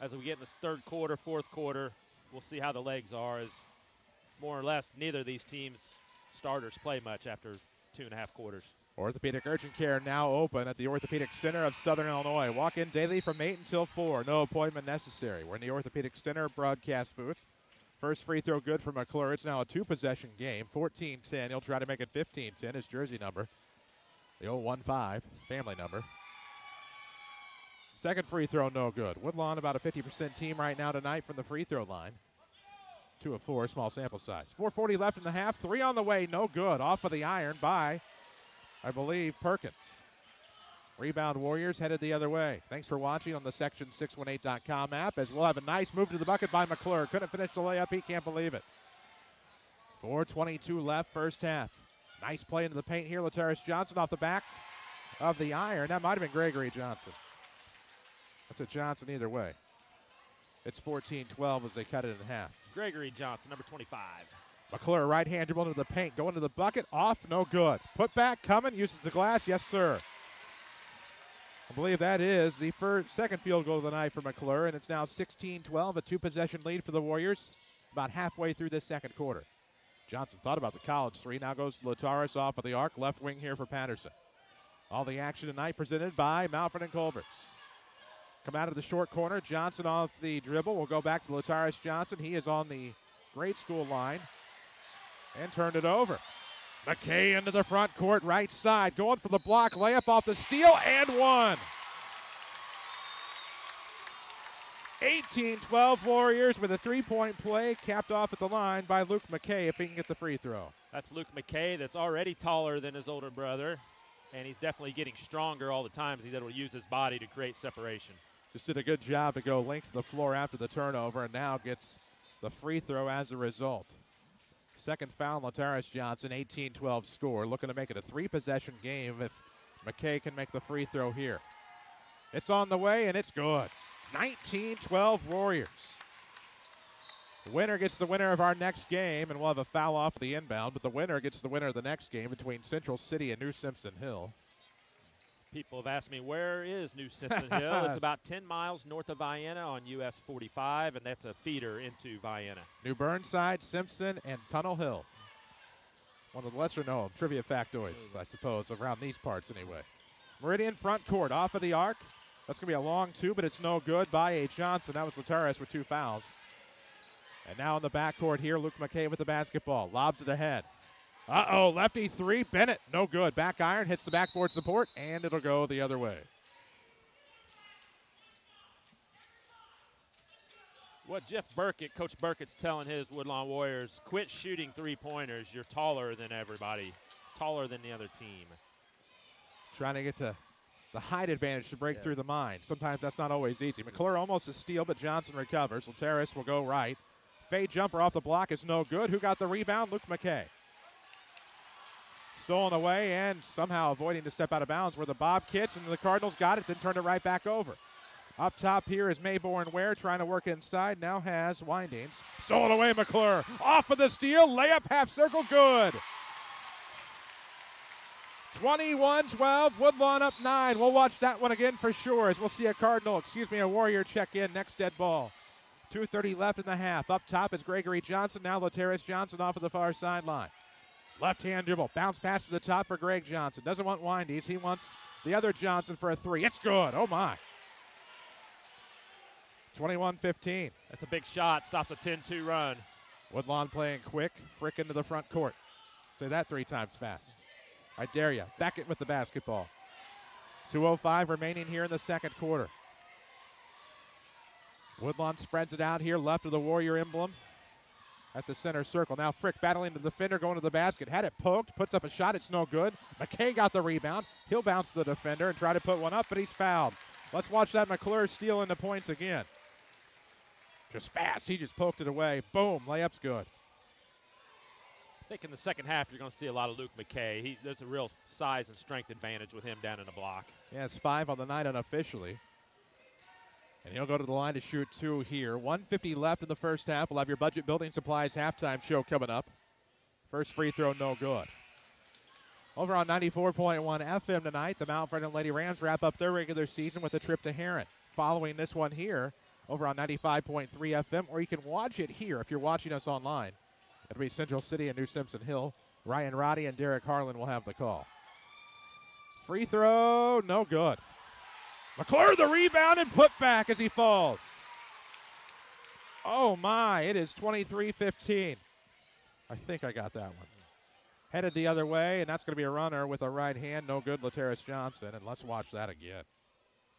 As we get in the third quarter, fourth quarter, we'll see how the legs are, as more or less neither of these teams' starters play much after 2.5 quarters. Orthopedic Urgent Care now open at the Orthopedic Center of Southern Illinois. Walk in daily from 8 until 4. No appointment necessary. We're in the Orthopedic Center broadcast booth. First free throw good for McClure. It's now a 2-possession game. 14-10. He'll try to make it 15-10. His jersey number, the old 1-5, family number. Second free throw, no good. Woodlawn about a 50% team right now tonight from the free throw line. 2 of 4, small sample size. 4:40 left in the half. 3 on the way, no good. Off of the iron by, I believe, Perkins. Rebound Warriors headed the other way. Thanks for watching on the Section618.com app, as we'll have a nice move to the bucket by McClure. Couldn't finish the layup. He can't believe it. 4:22 left, first half. Nice play into the paint here. Lateris Johnson off the back of the iron. That might have been Gregory Johnson. That's a Johnson either way. It's 14-12 as they cut it in half. Gregory Johnson, number 25. McClure, right-hand dribble into the paint. Going to the bucket. Off, no good. Put back coming. Uses the glass. Yes, sir. I believe that is the second field goal of the night for McClure, and it's now 16-12, a 2-possession lead for the Warriors about halfway through this second quarter. Johnson thought about the college three. Now goes to Lataris off of the arc. Left wing here for Patterson. All the action tonight presented by Malford and Culver's. Come out of the short corner. Johnson off the dribble. We'll go back to Lataris Johnson. He is on the grade school line and turned it over. McKay into the front court, right side. Going for the block. Layup off the steal and one. 18-12 Warriors with a three-point play capped off at the line by Luke McKay if he can get the free throw. That's Luke McKay, that's already taller than his older brother, and he's definitely getting stronger all the time as he's able to use his body to create separation. Just did a good job to go length of the floor after the turnover, and now gets the free throw as a result. Second foul, Lataris Johnson, 18-12 score. Looking to make it a 3-possession game if McKay can make the free throw here. It's on the way, and it's good. 19-12 Warriors. The winner gets the winner of our next game, and we'll have a foul off the inbound, but the winner gets the winner of the next game between Central City and New Simpson Hill. People have asked me, where is New Simpson Hill? It's about 10 miles north of Vienna on US 45, and that's a feeder into Vienna. New Burnside, Simpson, and Tunnel Hill. One of the lesser-known trivia factoids, I suppose, around these parts anyway. Meridian front court, off of the arc. That's going to be a long two, but it's no good by A. Johnson. That was Lataris with 2 fouls. And now in the backcourt here, Luke McKay with the basketball. Lobs it ahead. Uh-oh, lefty three. Bennett, no good. Back iron, hits the backboard support, and it'll go the other way. What Coach Burkett's telling his Woodlawn Warriors, quit shooting three-pointers. You're taller than everybody, taller than the other team. Trying to get to the height advantage to break through the mine. Sometimes that's not always easy. McClure almost a steal, but Johnson recovers. Lateris will go right. Fade jumper off the block is no good. Who got the rebound? Luke McKay. Stolen away and somehow avoiding to step out of bounds were the Bobcats, and the Cardinals got it, then turned it right back over. Up top here is Mayborn Ware trying to work inside. Now has Windings. Stolen away, McClure. Off of the steal. Layup, half circle, good. 21-12, Woodlawn up 9. We'll watch that one again for sure as we'll see a Warrior check in next dead ball. 2:30 left in the half. Up top is Gregory Johnson. Now Lataris Johnson off of the far sideline. Left-hand dribble. Bounce pass to the top for Greg Johnson. Doesn't want Windies. He wants the other Johnson for a three. It's good. Oh, my. 21-15. That's a big shot. Stops a 10-2 run. Woodlawn playing quick. Frick into the front court. Say that 3 times fast. I dare you. Beckett with the basketball. 2:05 remaining here in the second quarter. Woodlawn spreads it out here left of the Warrior emblem at the center circle. Now Frick battling the defender, going to the basket. Had it poked, puts up a shot. It's no good. McKay got the rebound. He'll bounce to the defender and try to put one up, but he's fouled. Let's watch that McClure steal into points again. Just fast. He just poked it away. Boom. Layup's good. I think in the second half you're going to see a lot of Luke McKay. There's a real size and strength advantage with him down in the block. Yeah, it's 5 on the night unofficially. And he'll go to the line to shoot 2 here. 1:50 left in the first half. We'll have your Budget Building Supplies halftime show coming up. First free throw, no good. Over on 94.1 FM tonight, the Mount Vernon Lady Rams wrap up their regular season with a trip to Heron. Following this one here, over on 95.3 FM, or you can watch it here if you're watching us online. It'll be Central City and New Simpson Hill. Ryan Roddy and Derek Harlan will have the call. Free throw, no good. McClure the rebound and put back as he falls. Oh my, it is 23-15. I think I got that one. Headed the other way, and that's going to be a runner with a right hand. No good, Lateris Johnson, and let's watch that again.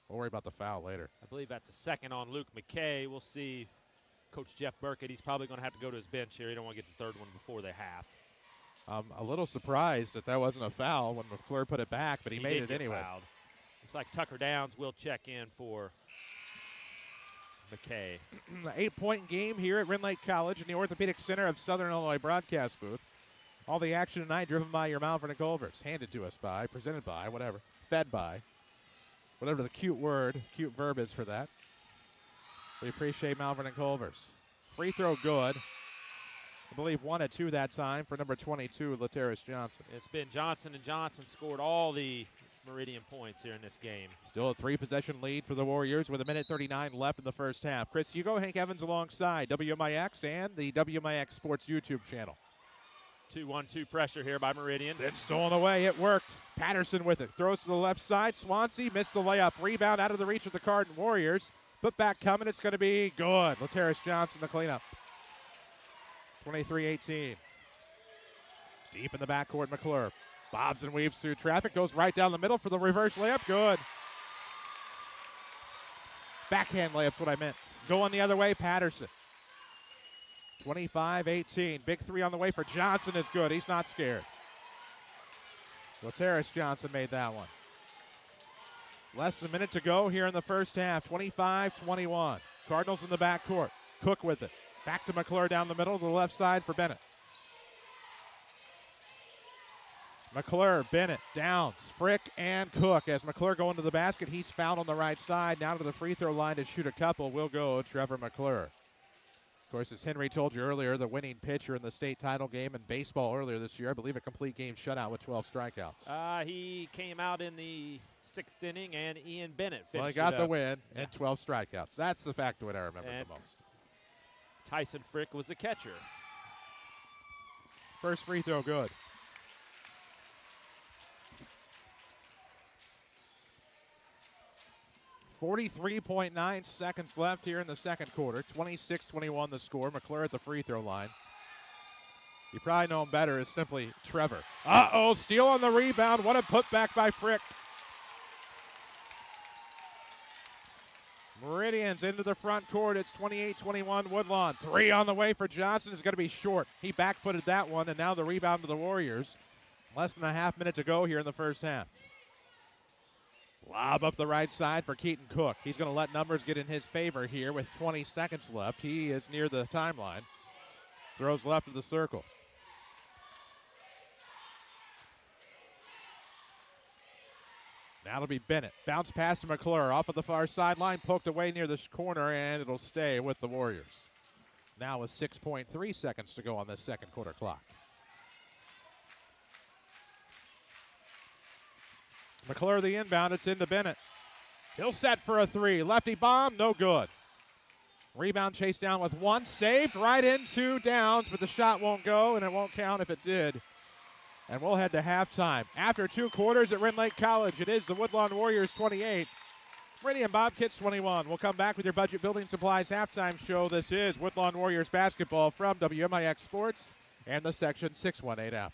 We'll worry about the foul later. I believe that's a second on Luke McKay. We'll see Coach Jeff Burkett. He's probably going to have to go to his bench here. He don't want to get the third one before the half. I'm a little surprised that wasn't a foul when McClure put it back, but he made it anyway. Fouled. Looks like Tucker Downs will check in for McKay. 8-point game here at Rend Lake College in the Orthopedic Center of Southern Illinois broadcast booth. All the action tonight driven by your Mount Vernon Culvers. Handed to us by, presented by, whatever. Fed by. Whatever the cute verb is for that. We appreciate Mount Vernon Culvers. Free throw good. I believe 1 of 2 that time for number 22, Lateris Johnson. It's been Johnson, and Johnson scored all the Meridian points here in this game. Still a 3-possession lead for the Warriors with 1:39 left in the first half. Chris Hugo, Hank Evans alongside WMIX and the WMIX Sports YouTube channel. 2-1-2 pressure here by Meridian. It's stolen away. It worked. Patterson with it. Throws to the left side. Swansea missed the layup. Rebound out of the reach of the Cardin Warriors. Put back coming. It's going to be good. Lateris Johnson the cleanup. 23-18. Deep in the backcourt, McClure. Bobs and weaves through traffic. Goes right down the middle for the reverse layup. Good. Backhand layup's what I meant. Going the other way, Patterson. 25-18. Big 3 on the way for Johnson is good. He's not scared. Lateris Johnson made that one. Less than a minute to go here in the first half. 25-21. Cardinals in the backcourt. Cook with it. Back to McClure down the middle to the left side for Bennett. McClure, Bennett, Downs, Frick, and Cook. As McClure going to the basket, he's fouled on the right side. Now to the free throw line to shoot a couple will go Trevor McClure. Of course, as Henry told you earlier, the winning pitcher in the state title game in baseball earlier this year. I believe a complete game shutout with 12 strikeouts. He came out in the 6th inning, and Ian Bennett finished. Well, he got the win and 12 strikeouts. That's the factoid I remember the most. Tyson Frick was the catcher. First free throw good. .9 seconds left here in the second quarter. 26-21 the score. McClure at the free throw line. You probably know him better as simply Trevor. Uh-oh, steal on the rebound. What a putback by Frick. Meridian's into the front court. It's 28-21 Woodlawn. 3 on the way for Johnson. Is going to be short. He back-footed that one, and now the rebound to the Warriors. Less than a half minute to go here in the first half. Lob up the right side for Keaton Cook. He's going to let numbers get in his favor here with 20 seconds left. He is near the timeline. Throws left of the circle. Now it'll be Bennett. Bounce pass to McClure. Off of the far sideline. Poked away near the corner, and it'll stay with the Warriors. Now with 6.3 seconds to go on this second quarter clock. McClure the inbound. It's into Bennett. He'll set for a 3. Lefty bomb, no good. Rebound chased down with 1. Saved right into Downs, but the shot won't go, and it won't count if it did. And we'll head to halftime. After 2 quarters at Rend Lake College, it is the Woodlawn Warriors 28, Meridian Bobcats 21. We'll come back with your Budget Building Supplies halftime show. This is Woodlawn Warriors basketball from WMIX Sports and the Section 618 app.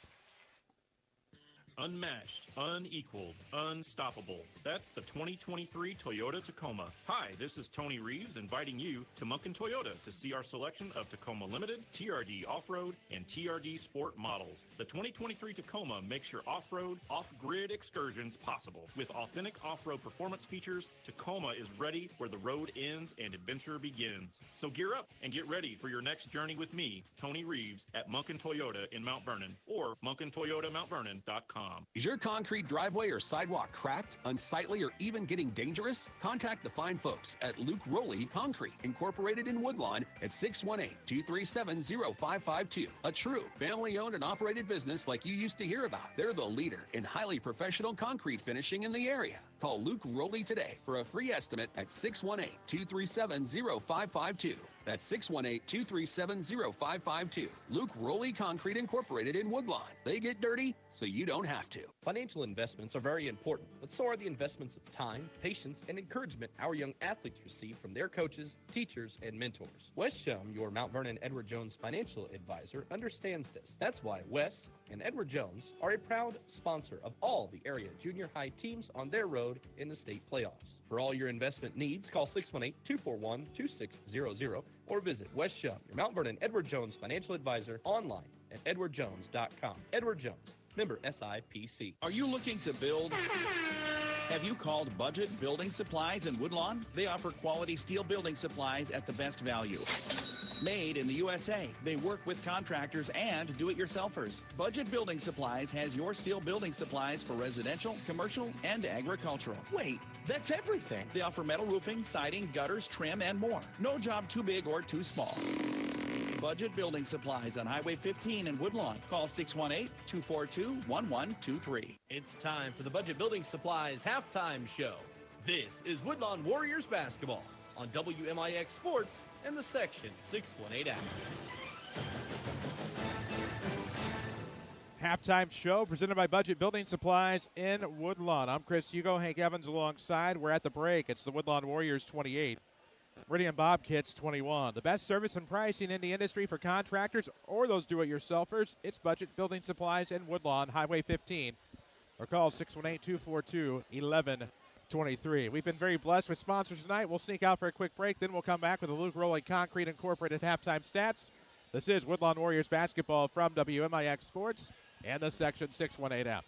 unmatched, unequaled, unstoppable. That's the 2023 Toyota Tacoma. Hi, this is Tony Reeves inviting you to Munkin Toyota to see our selection of Tacoma Limited, TRD Off-Road, and TRD Sport models. The 2023 Tacoma makes your off-road, off-grid excursions possible. With authentic off-road performance features, Tacoma is ready where the road ends and adventure begins. So gear up and get ready for your next journey with me, Tony Reeves, at Munkin Toyota in Mount Vernon or MunkinToyotaMountVernon.com. Is your concrete driveway or sidewalk cracked, unsightly, or even getting dangerous? Contact the fine folks at Luke Rowley Concrete, Incorporated in Woodlawn at 618-237-0552. A true family-owned and operated business like you used to hear about. They're the leader in highly professional concrete finishing in the area. Call Luke Rowley today for a free estimate at 618-237-0552. That's 618-237-0552. Luke Rowley Concrete Incorporated in Woodlawn. They get dirty so you don't have to. Financial investments are very important, but so are the investments of time, patience, and encouragement our young athletes receive from their coaches, teachers, and mentors. Wes Shum, your Mount Vernon Edward Jones financial advisor, understands this. That's why Wes and Edward Jones are a proud sponsor of all the area junior high teams on their road in the state playoffs. For all your investment needs, call 618-241-2600 or visit Wes Shum, your Mount Vernon Edward Jones financial advisor, online at edwardjones.com. Edward Jones, member SIPC. Are you looking to build? Have you called Budget Building Supplies in Woodlawn? They offer quality steel building supplies at the best value. Made in the USA. They work with contractors and do-it-yourselfers. Budget Building Supplies has your steel building supplies for residential, commercial, and agricultural. Wait, that's everything. They offer metal roofing, siding, gutters, trim, and more. No job too big or too small. Budget Building Supplies on Highway 15 in Woodlawn. Call 618-242-1123. It's time for the Budget Building Supplies halftime show. This is Woodlawn Warriors basketball on WMIX Sports and the Section 618 app. Halftime show presented by Budget Building Supplies in Woodlawn. I'm Chris Hugo, Hank Evans alongside. We're at the break. It's the Woodlawn Warriors 28. Meridian Bobcats 21. The best service and pricing in the industry for contractors or those do-it-yourselfers. It's Budget Building Supplies in Woodlawn, Highway 15. Or call 618-242-1123. We've been very blessed with sponsors tonight. We'll sneak out for a quick break. Then we'll come back with the Luke Rowley Concrete Incorporated halftime stats. This is Woodlawn Warriors basketball from WMIX Sports and the Section 618 app.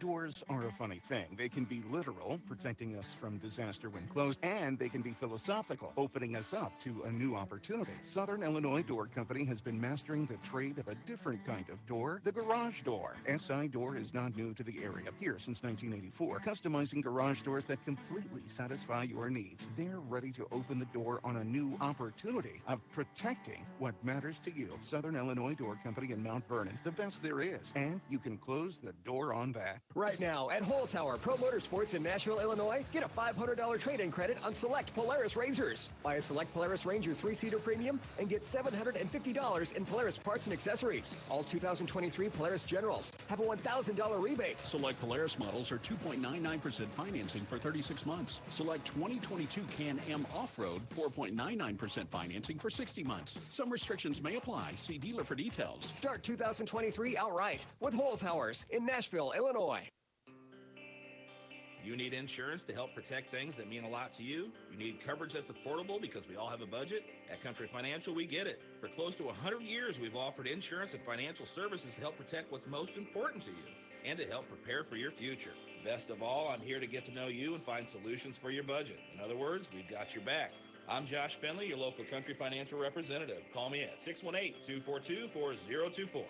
Doors are a funny thing. They can be literal, protecting us from disaster when closed, and they can be philosophical, opening us up to a new opportunity. Southern Illinois Door Company has been mastering the trade of a different kind of door, the garage door. SI Door is not new to the area, here since 1984, customizing garage doors that completely satisfy your needs. They're ready to open the door on a new opportunity of protecting what matters to you. Southern Illinois Door Company in Mount Vernon, the best there is, and you can close the door on that. Right now at SIJHSAA Pro Motorsports in Nashville, Illinois, get a $500 trade-in credit on select Polaris Razors. Buy a select Polaris Ranger 3-seater premium and get $750 in Polaris parts and accessories. All 2023 Polaris Generals have a $1,000 rebate. Select Polaris models are 2.99% financing for 36 months. Select 2022 Can-Am Off-Road, 4.99% financing for 60 months. Some restrictions may apply. See dealer for details. Start 2023 outright with SIJHSAA in Nashville, Illinois. You need insurance to help protect things that mean a lot to you? You need coverage that's affordable because we all have a budget? At Country Financial, we get it. For close to 100 years, we've offered insurance and financial services to help protect what's most important to you and to help prepare for your future. Best of all, I'm here to get to know you and find solutions for your budget. In other words, we've got your back. I'm Josh Finley, your local Country Financial representative. Call me at 618-242-4024.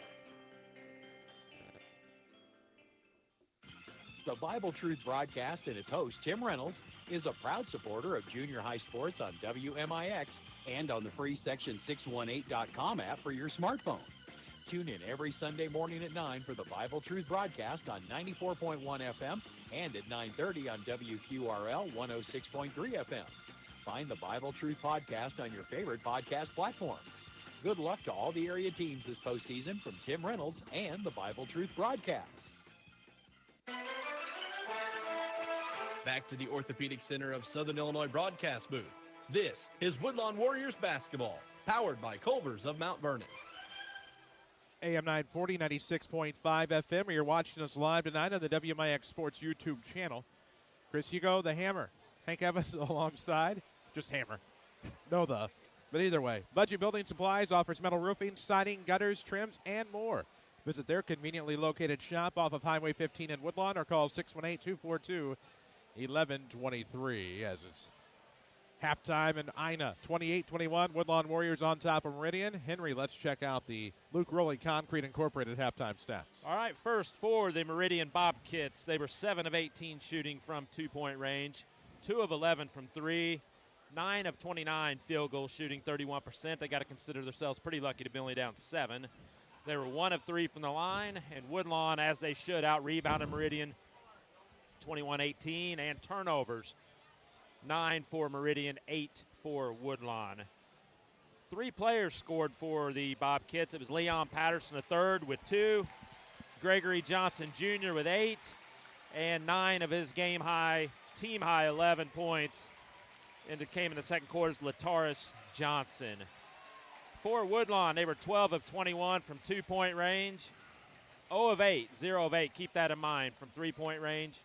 The Bible Truth broadcast and its host, Tim Reynolds, is a proud supporter of junior high sports on WMIX and on the free Section 618.com app for your smartphone. Tune in every Sunday morning at 9 for the Bible Truth broadcast on 94.1 FM and at 9:30 on WQRL 106.3 FM. Find the Bible Truth podcast on your favorite podcast platforms. Good luck to all the area teams this postseason from Tim Reynolds and the Bible Truth broadcast. Back to the Orthopedic Center of Southern Illinois broadcast booth. This is Woodlawn Warriors basketball, powered by Culver's of Mount Vernon. AM 940, 96.5 FM, or you're watching us live tonight on the WMIX Sports YouTube channel. Chris Hugo, the Hammer. Hank Evans alongside. Just Hammer. But either way, Budget Building Supplies offers metal roofing, siding, gutters, trims, and more. Visit their conveniently located shop off of Highway 15 in Woodlawn or call 618-242-1123 as it's halftime in Ina. 28-21, Woodlawn Warriors on top of Meridian. Henry, let's check out the Luke Rowley Concrete Incorporated halftime stats. All right, first for the Meridian Bobcats. They were 7 of 18 shooting from two-point range, 2 of 11 from 3, 9 of 29 field goal shooting, 31%. They got to consider themselves pretty lucky to be only down 7. They were 1 of 3 from the line, and Woodlawn, as they should, out-rebounded Meridian 21-18, and turnovers 9 for Meridian, 8 for Woodlawn. 3 players scored for the Bobcats. It was Leon Patterson III with 2, Gregory Johnson Jr. with 8, and 9 of his team-high 11 points. And it came in the second quarter, Lataris Johnson. For Woodlawn, they were 12 of 21 from two-point range, 0 of 8, keep that in mind, from three-point range.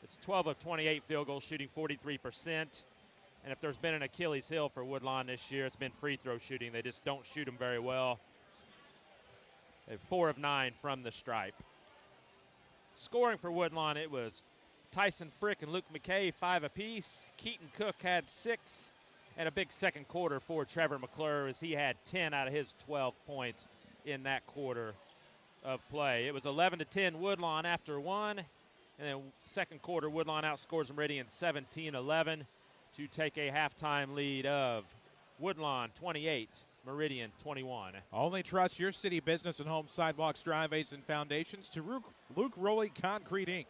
It's 12 of 28 field goal shooting, 43%. And if there's been an Achilles heel for Woodlawn this year, it's been free throw shooting. They just don't shoot them very well. They have 4 of 9 from the stripe. Scoring for Woodlawn, it was Tyson Frick and Luke McKay, 5 apiece. Keaton Cook had 6. And a big second quarter for Trevor McClure as he had 10 out of his 12 points in that quarter of play. It was 11-10 Woodlawn after 1. And then second quarter, Woodlawn outscores Meridian 17-11 to take a halftime lead of Woodlawn 28, Meridian 21. Only trust your city business and home sidewalks, driveways, and foundations to Luke Rowley Concrete, Inc.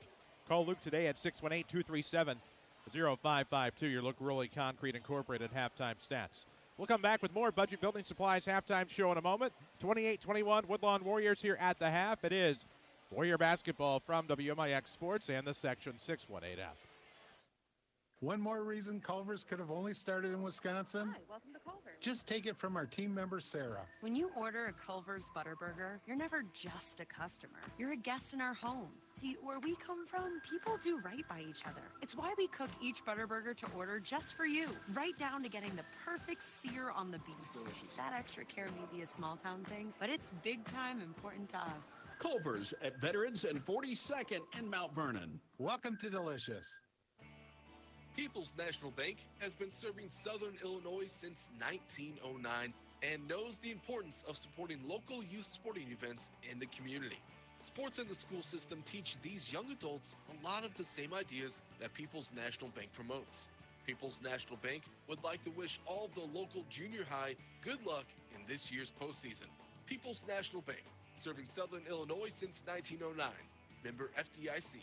Call Luke today at 618-237-0552. Your Luke Rowley Concrete Incorporated halftime stats. We'll come back with more Budget Building Supplies halftime show in a moment. 28-21 Woodlawn Warriors here at the half. It is Warrior basketball from WMIX Sports and the Section 618 app. One more reason Culver's could have only started in Wisconsin? Hi, welcome to Culver's. Just take it from our team member, Sarah. When you order a Culver's Butter Burger, you're never just a customer. You're a guest in our home. See, where we come from, people do right by each other. It's why we cook each Butter Burger to order just for you, right down to getting the perfect sear on the beef. Delicious. That extra care may be a small town thing, but it's big time important to us. Culver's at Veterans and 42nd and Mount Vernon. Welcome to Delicious. People's National Bank has been serving Southern Illinois since 1909 and knows the importance of supporting local youth sporting events in the community. Sports in the school system teach these young adults a lot of the same ideas that People's National Bank promotes. People's National Bank would like to wish all of the local junior high good luck in this year's postseason. People's National Bank, serving Southern Illinois since 1909. Member FDIC.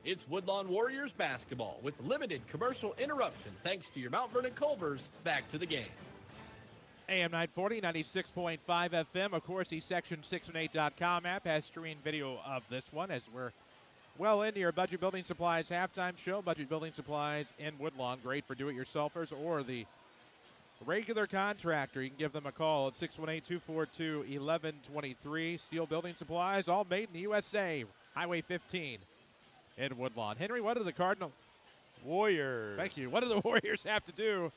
It's Woodlawn Warriors basketball with limited commercial interruption thanks to your Mount Vernon Culvers. Back to the game. AM 940, 96.5 FM. Of course, the Section618.com app has streaming video of this one as we're well into your Budget Building Supplies halftime show. Budget Building Supplies in Woodlawn, great for do-it-yourselfers or the regular contractor. You can give them a call at 618-242-1123. Steel Building Supplies, all made in the USA. Highway 15 in Woodlawn. Henry, what do the Cardinal Warriors? Thank you. What do the Warriors have to do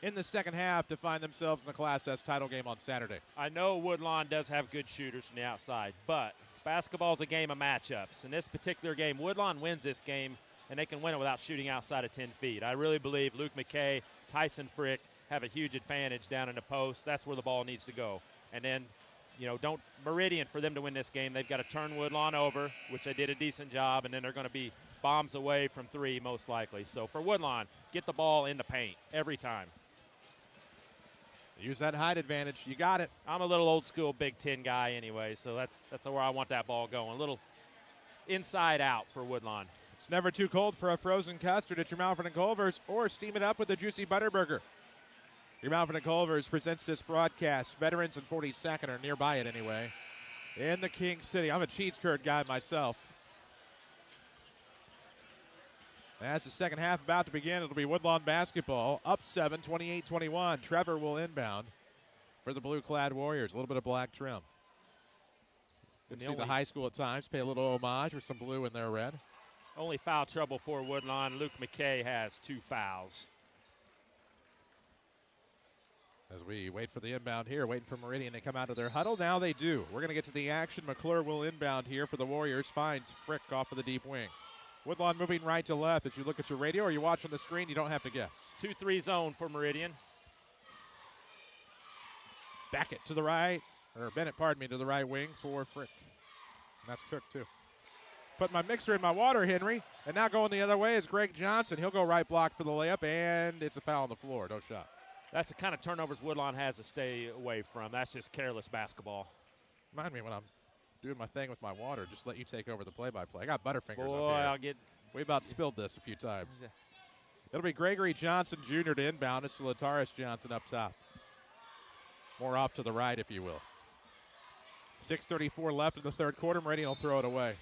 in the second half to find themselves in the Class S title game on Saturday? I know Woodlawn does have good shooters from the outside, but basketball is a game of matchups. In this particular game, Woodlawn wins this game, and they can win it without shooting outside of 10 feet. I really believe Luke McKay, Tyson Frick have a huge advantage down in the post. That's where the ball needs to go. And then, don't Meridian, for them to win this game, they've got to turn Woodlawn over, which they did a decent job, and then they're going to be bombs away from 3 most likely. So for Woodlawn, get the ball in the paint every time. Use that height advantage. You got it. I'm a little old school Big Ten guy anyway, so that's where I want that ball going. A little inside out for Woodlawn. It's never too cold for a frozen custard at your Mount Vernon Culver's, or steam it up with a juicy butter burger. Your Mount Vernon Culver's presents this broadcast. Veterans and 42nd are nearby it anyway. In the King City. I'm a cheese curd guy myself. As the second half about to begin, it'll be Woodlawn basketball. Up 7, 28-21. Trevor will inbound. for the blue-clad Warriors. A little bit of black trim. You can see the high school at times pay a little homage with some blue in their red. Only foul trouble for Woodlawn. Luke McKay has 2 fouls. As we wait for the inbound here, waiting for Meridian to come out of their huddle. Now they do. We're going to get to the action. McClure will inbound here for the Warriors. Finds Frick off of the deep wing. Woodlawn moving right to left. As you look at your radio or you watch on the screen, you don't have to guess. 2-3 zone for Meridian. Back it to the right, or Bennett, pardon me, to the right wing for Frick. And that's Cook, too. Put my mixer in my water, Henry. And now going the other way is Greg Johnson. He'll go right block for the layup, and it's a foul on the floor. No shot. That's the kind of turnovers Woodlawn has to stay away from. That's just careless basketball. Remind me when I'm doing my thing with my water, just let you take over the play-by-play. I got Butterfingers Boy, up here. We about spilled this a few times. It'll be Gregory Johnson Jr. to inbound. It's to Lataris Johnson up top. More off to the right, if you will. 6:34 left in the third quarter. Meridian will throw it away.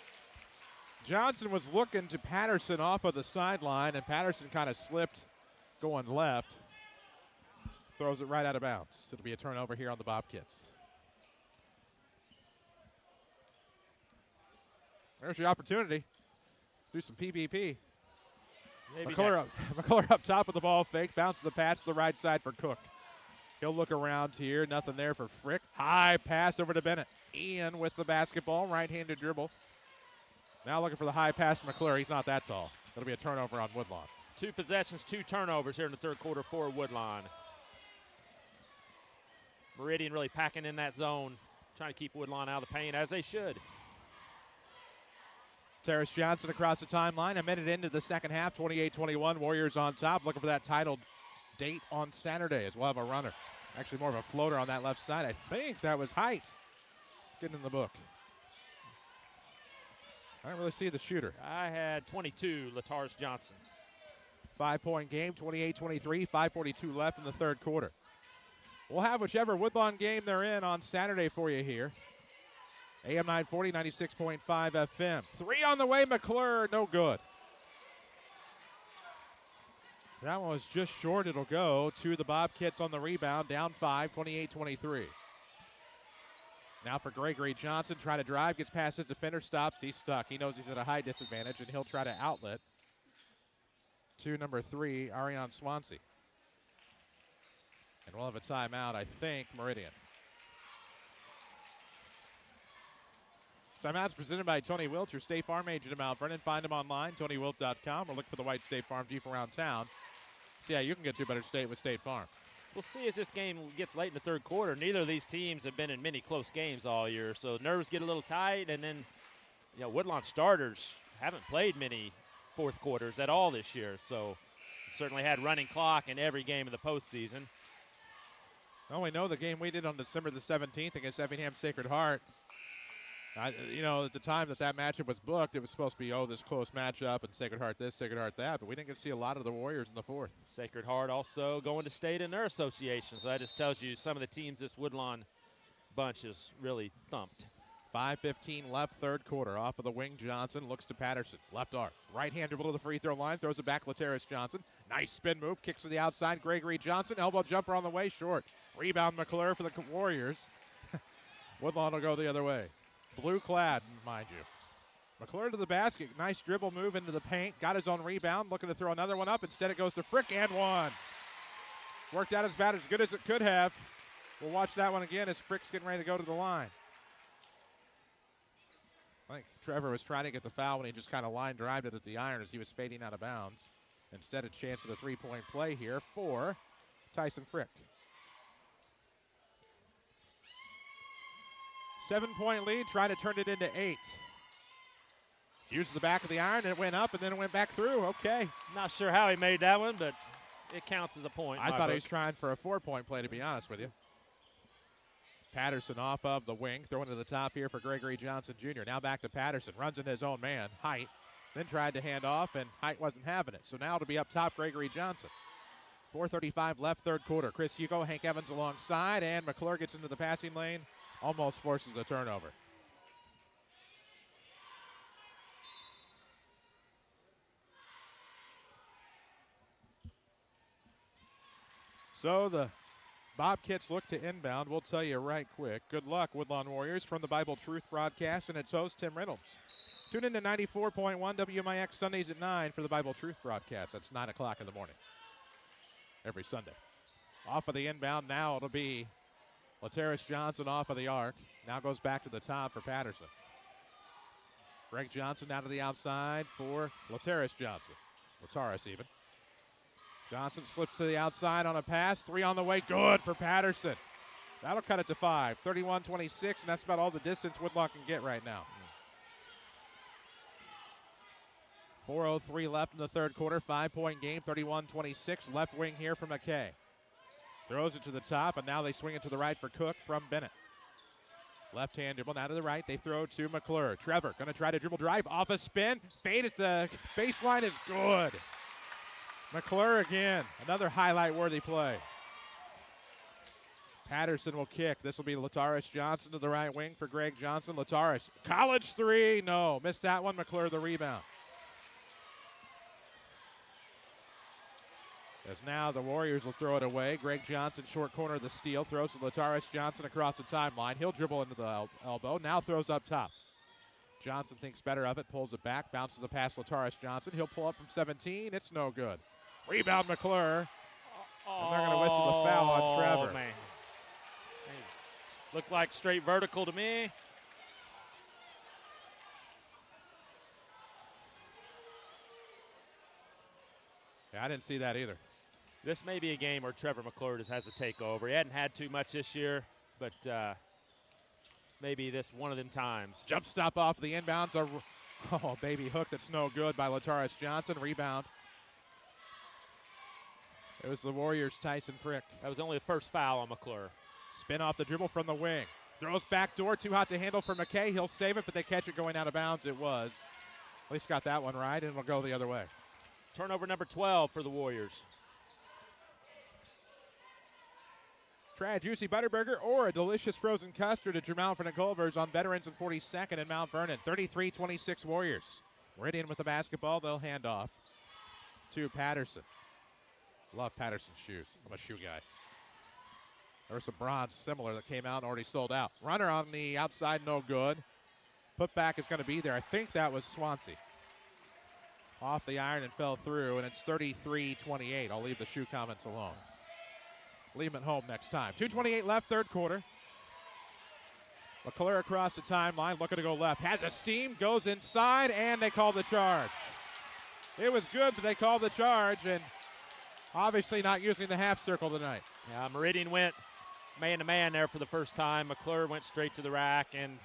Johnson was looking to Patterson off of the sideline, and Patterson kind of slipped going left. Throws it right out of bounds. It'll be a turnover here on the Bobcats. There's your opportunity. Do some PBP. McCullough up top of the ball fake. Bounces the pass to the right side for Cook. He'll look around here. Nothing there for Frick. High pass over to Bennett. Ian with the basketball. Right-handed dribble. Now looking for the high pass to McClure. He's not that tall. It'll be a turnover on Woodlawn. 2 possessions, 2 turnovers here in the third quarter for Woodlawn. Meridian really packing in that zone, trying to keep Woodlawn out of the paint, as they should. Terrace Johnson across the timeline. A minute into the second half, 28-21. Warriors on top, looking for that title date on Saturday as we'll have a runner. Actually, more of a floater on that left side. I think that was Height getting in the book. I don't really see the shooter. I had 22, Lataris Johnson. 5-point game, 28-23, 5:42 left in the third quarter. We'll have whichever Woodlawn game they're in on Saturday for you here. AM 940, 96.5 FM. 3 on the way, McClure, no good. That one was just short. It'll go to the Bobcats on the rebound, down 5, 28-23. Now for Gregory Johnson, trying to drive, gets past his defender, stops, he's stuck. He knows he's at a high disadvantage, and he'll try to outlet to number 3, Ariane Swansea. And we'll have a timeout, I think, Meridian. Timeout's presented by Tony Wilt, your State Farm agent in Mount Vernon. Find him online, TonyWilt.com, or look for the white State Farm Jeep around town. See how you can get to a better state with State Farm. We'll see as this game gets late in the third quarter. Neither of these teams have been in many close games all year, so nerves get a little tight, and then Woodlawn starters haven't played many fourth quarters at all this year, so certainly had running clock in every game of the postseason. Well, we know the game we did on December the 17th against Effingham Sacred Heart. At the time that matchup was booked, it was supposed to be, this close matchup and Sacred Heart this, Sacred Heart that, but we didn't get to see a lot of the Warriors in the fourth. Sacred Heart also going to state in their association, so that just tells you some of the teams this Woodlawn bunch is really thumped. 5:15 left, third quarter. Off of the wing, Johnson looks to Patterson. Left arc. Right-hand dribble to the free throw line. Throws it back, Lataris Johnson. Nice spin move. Kicks to the outside. Gregory Johnson. Elbow jumper on the way. Short. Rebound, McClure for the Warriors. Woodlawn will go the other way. Blue clad, mind you. McClure to the basket. Nice dribble move into the paint. Got his own rebound. Looking to throw another one up. Instead, it goes to Frick and one. Worked out about as good as it could have. We'll watch that one again as Frick's getting ready to go to the line. I think Trevor was trying to get the foul when he just kind of line drived it at the iron as he was fading out of bounds. Instead, a chance at a three-point play here for Tyson Frick. 7-point lead, trying to turn it into 8. Uses the back of the iron, and it went up, and then it went back through. Okay. Not sure how he made that one, but it counts as a point. I thought he was trying for a 4-point play, to be honest with you. Patterson off of the wing, throwing to the top here for Gregory Johnson Jr. Now back to Patterson, runs into his own man, Height. Then tried to hand off, and Height wasn't having it. So now it'll be up top, Gregory Johnson. 4:35 left, third quarter. Chris Hugo, Hank Evans alongside, and McClure gets into the passing lane. Almost forces a turnover. So the Bobcats look to inbound. We'll tell you right quick. Good luck, Woodlawn Warriors, from the Bible Truth broadcast and its host, Tim Reynolds. Tune in to 94.1 WMIX Sundays at 9 for the Bible Truth broadcast. That's 9 o'clock in the morning every Sunday. Off of the inbound now, it'll be Lataris Johnson off of the arc. Now goes back to the top for Patterson. Greg Johnson out to the outside for Lataris Johnson. Lataris even. Johnson slips to the outside on a pass. 3 on the way. Good for Patterson. That'll cut it to 5. 31-26, and that's about all the distance Woodlawn can get right now. 4:03 left in the third quarter. 5-point game, 31-26. Left wing here from McKay. Throws it to the top, and now they swing it to the right for Cook from Bennett. Left-hand dribble, now to the right. They throw to McClure. Trevor going to try to dribble drive. Off a spin. Fade at the baseline is good. McClure again. Another highlight-worthy play. Patterson will kick. This will be Lataris Johnson to the right wing for Greg Johnson. Lataris, college three. No, missed that one. McClure the rebound. As now the Warriors will throw it away. Greg Johnson, short corner of the steal, throws to Lataris Johnson across the timeline. He'll dribble into the elbow. Now throws up top. Johnson thinks better of it, pulls it back, bounces the pass Lataris Johnson. He'll pull up from 17. It's no good. Rebound McClure. And they're going to whistle the foul on Trevor. Man. Looked like straight vertical to me. Yeah, I didn't see that either. This may be a game where Trevor McClure just has to take over. He hadn't had too much this year, but maybe this one of them times. Jump stop off the inbounds. Oh, baby hook that's no good by Lataris Johnson. Rebound. It was the Warriors' Tyson Frick. That was only the first foul on McClure. Spin off the dribble from the wing. Throws back door. Too hot to handle for McKay. He'll save it, but they catch it going out of bounds. It was. At least got that one right, and it'll go the other way. Turnover number 12 for the Warriors. Try a juicy Butterburger or a delicious frozen custard at your Mount Vernon Culver's on Veterans and 42nd in Mount Vernon. 33-26 Warriors. Meridian with the basketball. They'll hand off to Patterson. Love Patterson's shoes. I'm a shoe guy. There was some bronze similar that came out and already sold out. Runner on the outside, no good. Putback is going to be there. I think that was Swansea. Off the iron and fell through, and it's 33-28. I'll leave the shoe comments alone. Leave them at home next time. 2:28 left, third quarter. McClure across the timeline, looking to go left. Has a steam, goes inside, and they call the charge. It was good, but they called the charge, and obviously not using the half circle tonight. Yeah, Meridian went man-to-man there for the first time. McClure went straight to the rack, and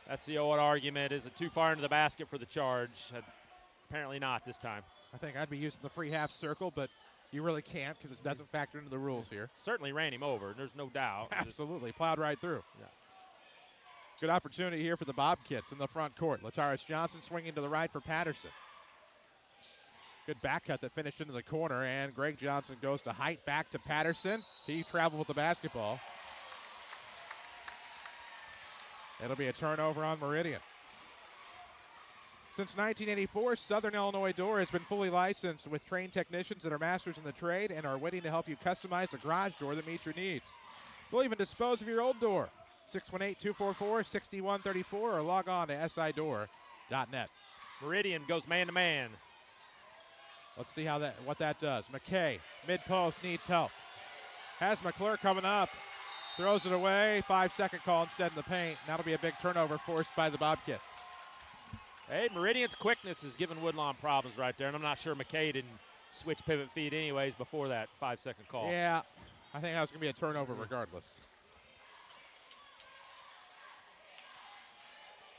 that's the old argument. Is it too far into the basket for the charge? Apparently not this time. I think I'd be using the free half circle, but you really can't because it doesn't factor into the rules here. Certainly ran him over. There's no doubt. Absolutely. Plowed right through. Yeah. Good opportunity here for the Bobcats in the front court. Lataris Johnson swinging to the right for Patterson. Good back cut that finished into the corner, and Greg Johnson goes to height back to Patterson. He traveled with the basketball. It'll be a turnover on Meridian. Since 1984, Southern Illinois Door has been fully licensed with trained technicians that are masters in the trade and are waiting to help you customize a garage door that meets your needs. They'll even dispose of your old door. 618-244-6134 or log on to sidoor.net. Meridian goes man-to-man. Let's see what that does. McKay, mid-post, needs help. Has McClure coming up. Throws it away. 5-second call instead in the paint. That'll be a big turnover forced by the Bobcats. Hey, Meridian's quickness is giving Woodlawn problems right there, and I'm not sure McKay didn't switch pivot feed anyways before that 5-second call. Yeah, I think that was going to be a turnover regardless.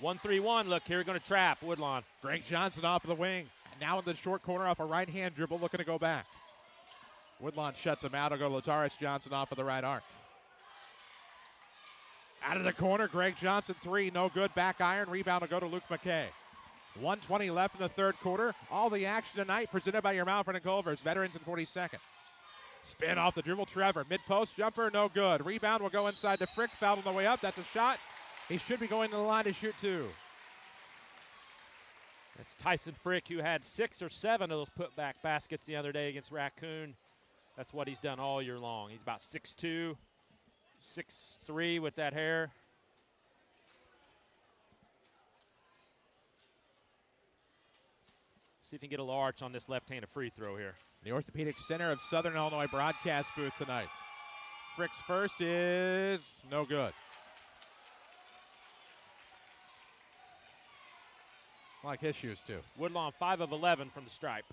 1-3-1, look, here we're going to trap Woodlawn. Greg Johnson off of the wing. Now in the short corner off a right-hand dribble, looking to go back. Woodlawn shuts him out. It'll go Lataris Johnson off of the right arc. Out of the corner, Greg Johnson, three, no good. Back iron, rebound will go to Luke McKay. 1:20 left in the third quarter. All the action tonight presented by your Mount Vernon Culver's, Veterans in 42nd. Spin off the dribble, Trevor. Mid-post jumper, no good. Rebound will go inside to Frick. Fouled on the way up. That's a shot. He should be going to the line to shoot two. That's Tyson Frick, who had 6 or 7 of those putback baskets the other day against Raccoon. That's what he's done all year long. He's about 6'2", 6'3" with that hair. See if he can get a little arch on this left-handed free throw here. The Orthopedic Center of Southern Illinois broadcast booth tonight. Frick's first is no good. Like his shoes, too. Woodlawn 5 of 11 from the stripe.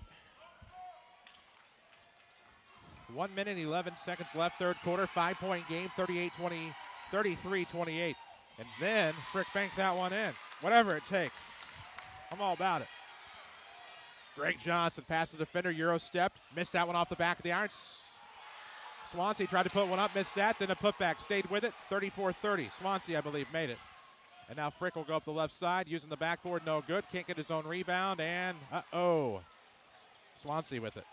1 minute, 11 seconds left, third quarter. 5-point game, 38-20, 33-28. And then Frick banked that one in. Whatever it takes. I'm all about it. Greg Johnson past the defender, Euro-stepped. Missed that one off the back of the iron. Swansea tried to put one up, missed that. Then a putback, stayed with it. 34-30. Swansea, I believe, made it. And now Frick will go up the left side, using the backboard, no good. Can't get his own rebound, and Swansea with it.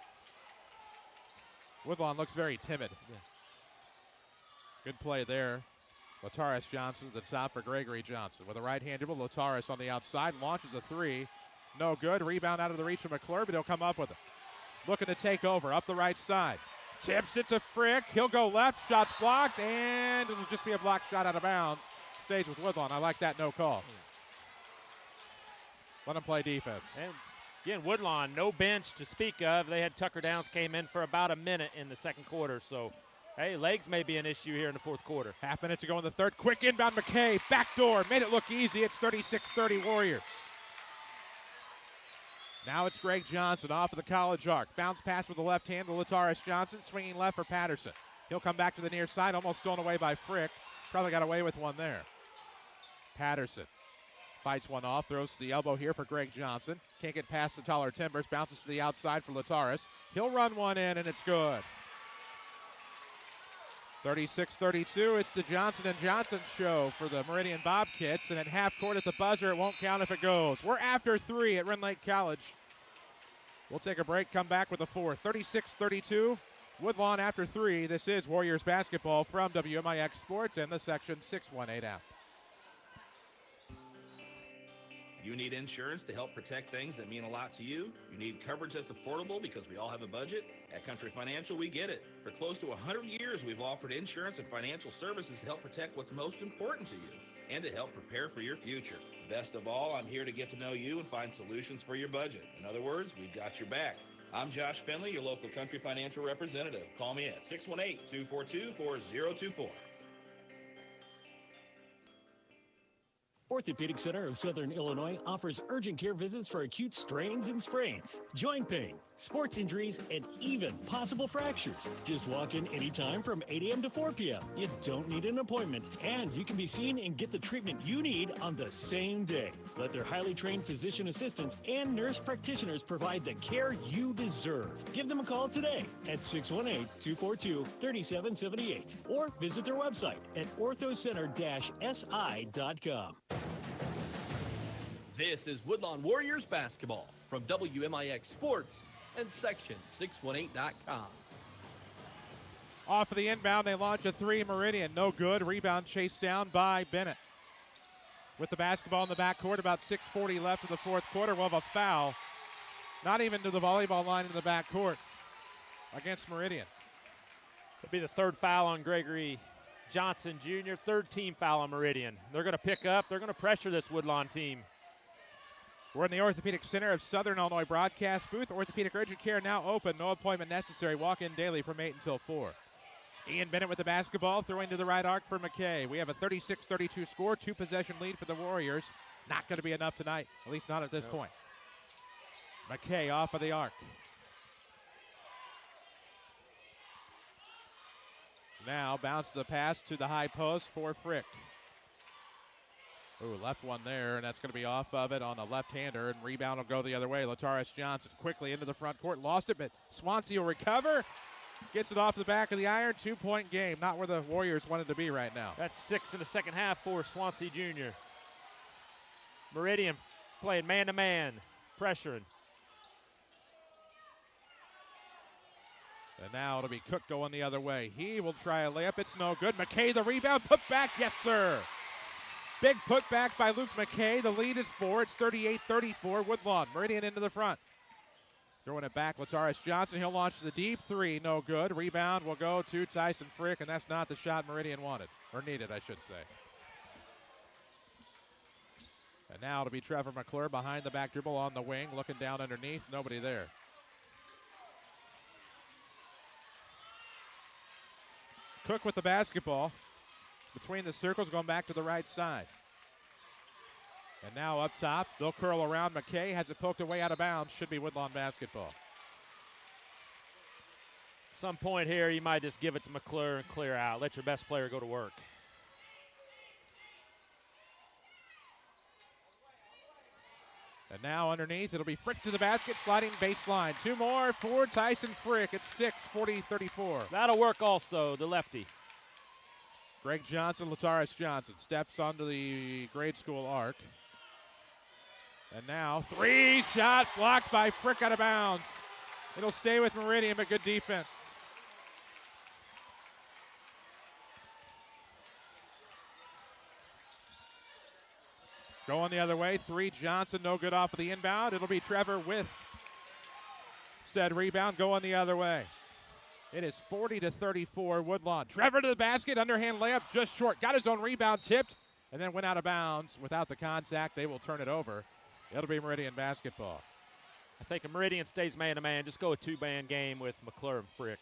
Woodlawn looks very timid. Yeah. Good play there. Lotaris Johnson at the top for Gregory Johnson. With a right-hand dribble, Lotaris on the outside, launches a three. No good. Rebound out of the reach of McClure, but he'll come up with it. Looking to take over, up the right side. Tips it to Frick. He'll go left, shot's blocked, and it'll just be a blocked shot out of bounds. Stays with Woodlawn. I like that no call. Let him play defense. And again, Woodlawn, no bench to speak of. They had Tucker Downs came in for about a minute in the second quarter. So, hey, legs may be an issue here in the fourth quarter. Half minute to go in the third. Quick inbound, McKay. Backdoor. Made it look easy. It's 36-30 Warriors. Now it's Greg Johnson off of the college arc. Bounce pass with the left hand to Lotaris Johnson. Swinging left for Patterson. He'll come back to the near side. Almost stolen away by Frick. Probably got away with one there. Patterson fights one off, throws to the elbow here for Greg Johnson. Can't get past the taller Timbers, bounces to the outside for Lotaris. He'll run one in, and it's good. 36-32, it's the Johnson & Johnson show for the Meridian Bobcats, and at half court at the buzzer, it won't count if it goes. We're after three at Rend Lake College. We'll take a break, come back with a four. 36-32, Woodlawn after three. This is Warriors basketball from WMIX Sports and the Section 618 app. You need insurance to help protect things that mean a lot to you? You need coverage that's affordable because we all have a budget? At Country Financial, we get it. For close to 100 years, we've offered insurance and financial services to help protect what's most important to you and to help prepare for your future. Best of all, I'm here to get to know you and find solutions for your budget. In other words, we've got your back. I'm Josh Finley, your local Country Financial representative. Call me at 618-242-4024. Orthopedic Center of Southern Illinois offers urgent care visits for acute strains and sprains, joint pain, sports injuries, and even possible fractures. Just walk in anytime from 8 a.m. to 4 p.m. You don't need an appointment, and you can be seen and get the treatment you need on the same day. Let their highly trained physician assistants and nurse practitioners provide the care you deserve. Give them a call today at 618-242-3778 or visit their website at orthocenter-si.com. This is Woodlawn Warriors basketball from WMIX Sports and Section618.com. Off of the inbound, they launch a three. Meridian, no good. Rebound chased down by Bennett. With the basketball in the backcourt, about 6:40 left in the fourth quarter. We'll have a foul. Not even to the volleyball line in the backcourt against Meridian. It'll be the third foul on Gregory Johnson Jr., third team foul on Meridian. They're going to pick up. They're going to pressure this Woodlawn team. We're in the Orthopedic Center of Southern Illinois broadcast booth. Orthopedic urgent care now open. No appointment necessary. Walk in daily from 8 until 4. Ian Bennett with the basketball, throwing to the right arc for McKay. We have a 36-32 score, two-possession lead for the Warriors. Not going to be enough tonight, at least not at this point. McKay off of the arc. Now bounces the pass to the high post for Frick. Ooh, left one there, and that's going to be off of it on a left-hander, and rebound will go the other way. Lotaris Johnson quickly into the front court, lost it, but Swansea will recover. Gets it off the back of the iron, 2-point game. Not where the Warriors wanted to be right now. That's 6 in the second half for Swansea Jr. Meridian playing man-to-man, pressuring. And now it'll be Cook going the other way. He will try a layup. It's no good. McKay the rebound. Put back. Yes, sir. Big putback by Luke McKay. The lead is 4. It's 38-34. Woodlawn. Meridian into the front. Throwing it back, Lataris Johnson. He'll launch the deep three. No good. Rebound will go to Tyson Frick, and that's not the shot Meridian wanted. Or needed, I should say. And now it'll be Trevor McClure behind the back dribble on the wing, looking down underneath. Nobody there. Cook with the basketball. Between the circles, going back to the right side. And now up top, they'll curl around. McKay has it poked away out of bounds. Should be Woodlawn basketball. Some point here, you might just give it to McClure and clear out. Let your best player go to work. And now underneath, it'll be Frick to the basket, sliding baseline. 2 more for Tyson Frick. It's 6:40-34. That'll work also, the lefty. Greg Johnson, Lataris Johnson steps onto the grade school arc. And now 3-shot blocked by Frick out of bounds. It'll stay with Meridian, but good defense. Going the other way, 3 Johnson, no good off of the inbound. It'll be Trevor with said rebound going the other way. It is 40-34 Woodlawn. Trevor to the basket, underhand layup just short. Got his own rebound, tipped, and then went out of bounds. Without the contact, they will turn it over. It'll be Meridian basketball. I think if Meridian stays man-to-man, just go a 2-man game with McClure and Frick.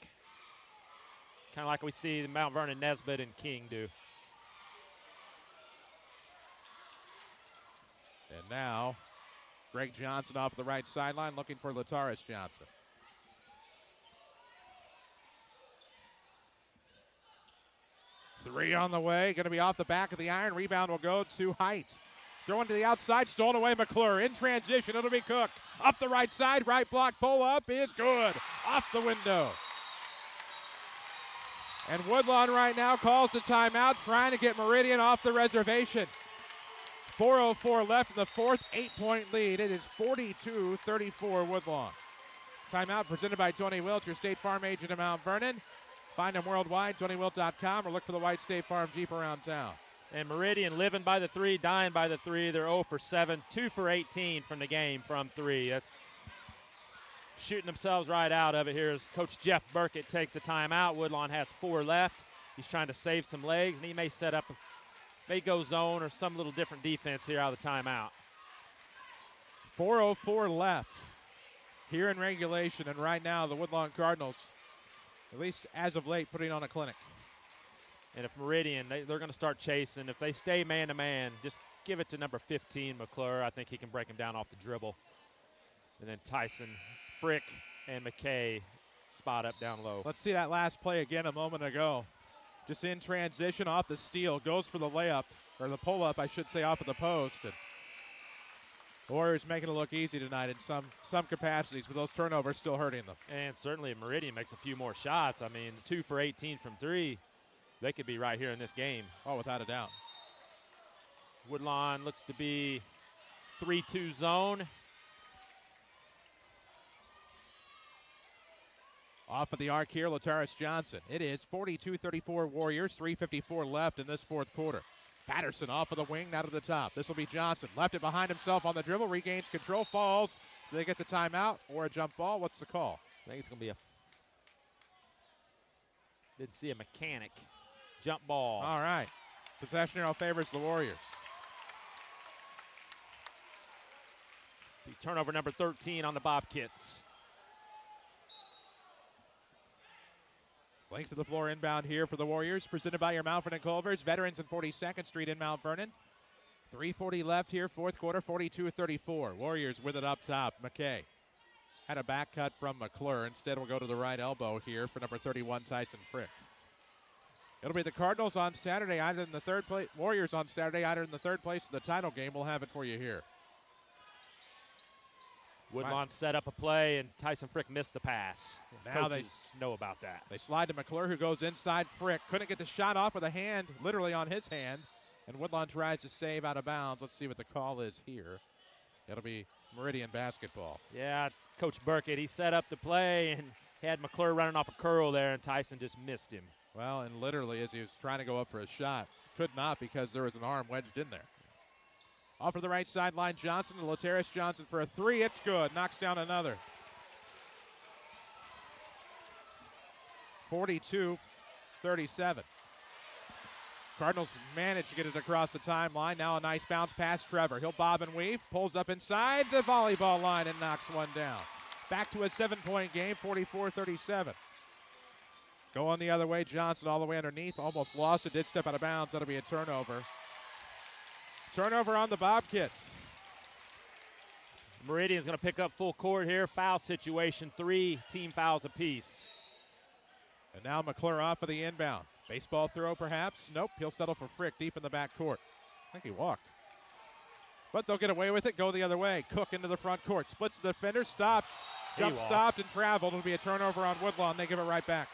Kind of like we see the Mount Vernon, Nesbitt, and King do. And now, Greg Johnson off the right sideline looking for Lataris Johnson. Three on the way, going to be off the back of the iron. Rebound will go to Height. Throwing to the outside, stolen away McClure. In transition, it'll be Cook. Up the right side, right block, pull up is good. Off the window. And Woodlawn right now calls the timeout, trying to get Meridian off the reservation. 4:04 left in the fourth, 8-point lead. It is 42-34 Woodlawn. Timeout presented by Tony Wilt, your State Farm agent in Mount Vernon. Find them worldwide, TonyWilt.com, or look for the white State Farm Jeep around town. And Meridian living by the 3, dying by the 3. They're 0 for 7, 2 for 18 from the game from 3. That's shooting themselves right out of it here as Coach Jeff Burkett takes a timeout. Woodlawn has 4 left. He's trying to save some legs, and he may set up, may go zone or some little different defense here out of the timeout. 4:04 left here in regulation, and right now the Woodlawn Cardinals, at least as of late, putting on a clinic. And if Meridian, they're going to start chasing. If they stay man-to-man, just give it to number 15, McClure. I think he can break him down off the dribble. And then Tyson, Frick, and McKay spot up down low. Let's see that last play again a moment ago. Just in transition off the steal, goes for the layup, or the pull-up, I should say, off of the post. And Warriors making it look easy tonight in some capacities, but those turnovers still hurting them. And certainly if Meridian makes a few more shots, I mean, 2 for 18 from 3, they could be right here in this game. Oh, without a doubt. Woodlawn looks to be 3-2 zone. Off of the arc here, Lataris Johnson. It is 42-34 Warriors, 3:54 left in this fourth quarter. Patterson off of the wing, now to the top. This will be Johnson. Left it behind himself on the dribble, regains control, falls. Do they get the timeout or a jump ball? What's the call? I think it's going to be didn't see a mechanic. Jump ball. All right. Possession arrow favors the Warriors. Turnover number 13 on the Bobcats. Length of the floor inbound here for the Warriors, presented by your Mount Vernon Culver's, veterans in 42nd Street in Mount Vernon. 3:40 left here, fourth quarter, 42-34. Warriors with it up top. McKay had a back cut from McClure. Instead, we'll go to the right elbow here for number 31, Tyson Frick. It'll be the Cardinals on Saturday, either in the third place. Warriors on Saturday, either in the third place in the title game. We'll have it for you here. Woodlawn set up a play, and Tyson Frick missed the pass. Now Coaches know about that. They slide to McClure, who goes inside Frick. Couldn't get the shot off with a hand, literally on his hand. And Woodlawn tries to save out of bounds. Let's see what the call is here. It'll be Meridian basketball. Yeah, Coach Burkett, he set up the play and had McClure running off a curl there, and Tyson just missed him. Well, and literally as he was trying to go up for a shot, could not because there was an arm wedged in there. Off of the right sideline, Johnson to Lataris Johnson for a 3. It's good. Knocks down another. 42-37. Cardinals managed to get it across the timeline. Now a nice bounce past Trevor. He'll bob and weave, pulls up inside the volleyball line and knocks one down. Back to a 7-point game, 44-37. Going the other way, Johnson all the way underneath. Almost lost it, did step out of bounds. That'll be a turnover. Turnover on the Bobcats. Meridian's going to pick up full court here. Foul situation, 3 team fouls apiece. And now McClure off of the inbound. Baseball throw, perhaps? Nope, he'll settle for Frick deep in the backcourt. I think he walked. But they'll get away with it, go the other way. Cook into the front court, splits the defender, stops. Jump stopped and traveled. It'll be a turnover on Woodlawn. They give it right back.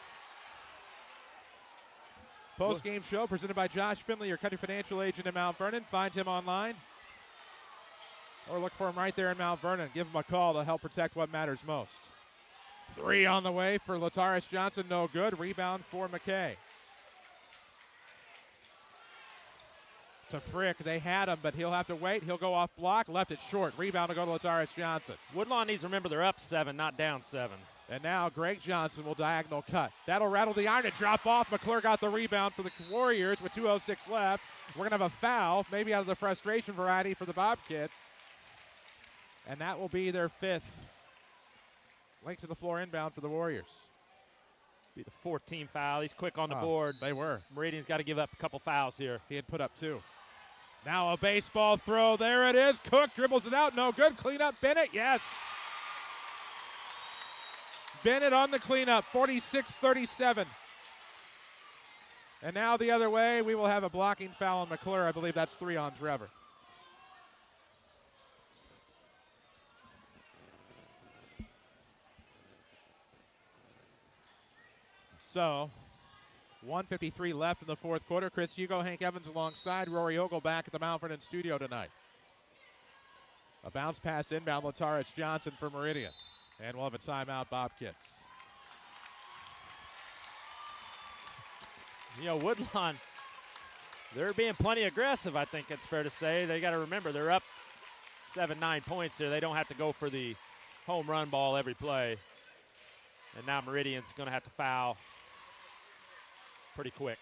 Post-game show presented by Josh Finley, your country financial agent in Mount Vernon. Find him online or look for him right there in Mount Vernon. Give him a call to help protect what matters most. 3 on the way for Lataris Johnson, no good. Rebound for McKay. To Frick, they had him, but he'll have to wait. He'll go off block, left it short. Rebound will go to Lataris Johnson. Woodlawn needs to remember they're up 7, not down 7. And now Greg Johnson will diagonal cut. That'll rattle the iron and drop off. McClure got the rebound for the Warriors with 2:06 left. We're going to have a foul, maybe out of the frustration variety for the Bobcats. And that will be their 5th. Link to the floor inbound for the Warriors. Be the 4th team foul. He's quick on the board. They were. Meridian's got to give up a couple fouls here. He had put up 2. Now a baseball throw. There it is. Cook dribbles it out. No good. Clean up. Bennett. Yes. Bennett on the cleanup. 46-37. And now the other way. We will have a blocking foul on McClure. I believe that's 3 on Trevor. So, 1:53 left in the 4th quarter. Chris Hugo, Hank Evans alongside Rory Ogle back at the Mount Vernon studio tonight. A bounce pass inbound, Lataris Johnson for Meridian. And we'll have a timeout, Bobcats. You know, Woodlawn, they're being plenty aggressive, I think it's fair to say. They got to remember they're up 7-9 points there. They don't have to go for the home run ball every play. And now Meridian's going to have to foul pretty quick.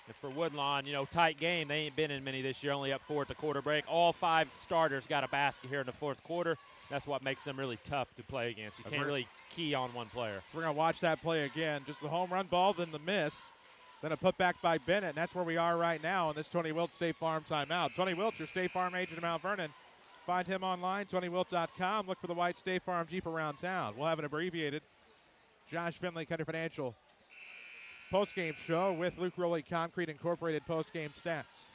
And for Woodlawn, you know, tight game. They ain't been in many this year, only up 4 at the quarter break. All 5 starters got a basket here in the 4th quarter. That's what makes them really tough to play against. You can't really key on one player. So we're going to watch that play again. Just the home run ball, then the miss. Then a putback by Bennett, and that's where we are right now on this Tony Wilt State Farm timeout. Tony Wilt, your State Farm agent in Mount Vernon. Find him online, TonyWilt.com. Look for the white State Farm Jeep around town. We'll have an abbreviated Josh Finley Country Financial postgame show with Luke Rowley Concrete Incorporated postgame stats.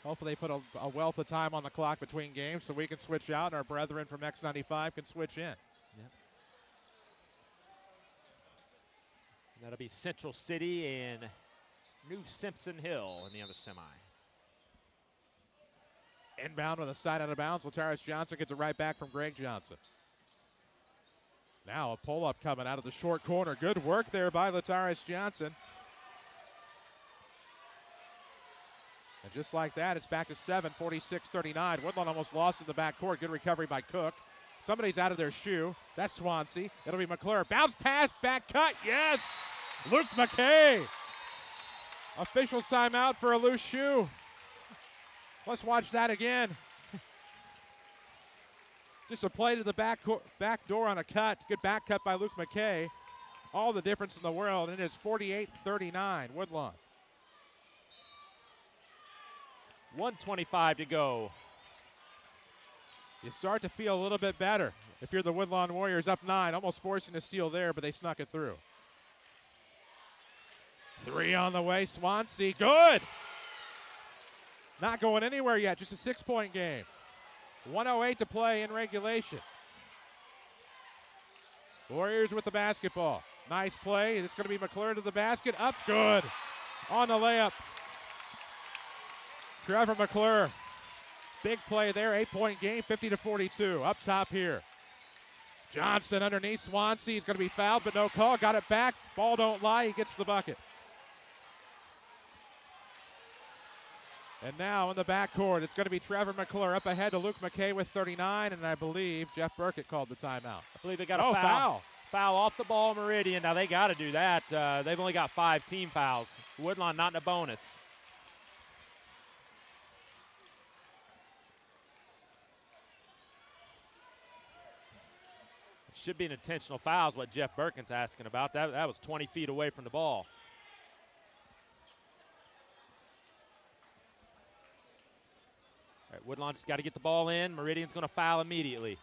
Hopefully they put a wealth of time on the clock between games so we can switch out and our brethren from X95 can switch in. Yep. That'll be Central City and New Simpson Hill in the other semi. Inbound with a side out of bounds. Lataris Johnson gets it right back from Greg Johnson. Now a pull-up coming out of the short corner. Good work there by Lataris Johnson. And just like that, it's back to 7, 46-39. Woodlawn almost lost in the backcourt. Good recovery by Cook. Somebody's out of their shoe. That's Swansea. It'll be McClure. Bounce pass, back cut. Yes! Luke McKay. Officials timeout for a loose shoe. Let's watch that again. Just a play to the back door on a cut. Good back cut by Luke McKay. All the difference in the world, and it's 48-39, Woodlawn. 1:25 to go. You start to feel a little bit better if you're the Woodlawn Warriors, up 9, almost forcing a steal there, but they snuck it through. 3 on the way, Swansea, good! Not going anywhere yet, just a 6-point game. 1:08 to play in regulation. Warriors with the basketball. Nice play, it's going to be McClure to the basket, up, good! On the layup. Trevor McClure. Big play there, 8-point game, 50-42. Up top here. Johnson underneath Swansea. He's going to be fouled, but no call. Got it back. Ball don't lie. He gets the bucket. And now in the backcourt, it's going to be Trevor McClure up ahead to Luke McKay with 39, and I believe Jeff Burkett called the timeout. I believe they got a foul. Foul off the ball, Meridian. Now they got to do that. They've only got 5 team fouls. Woodlawn not in a bonus. It should be an intentional foul is what Jeff Birkin's asking about. That was 20 feet away from the ball. All right, Woodlawn just got to get the ball in. Meridian's going to foul immediately.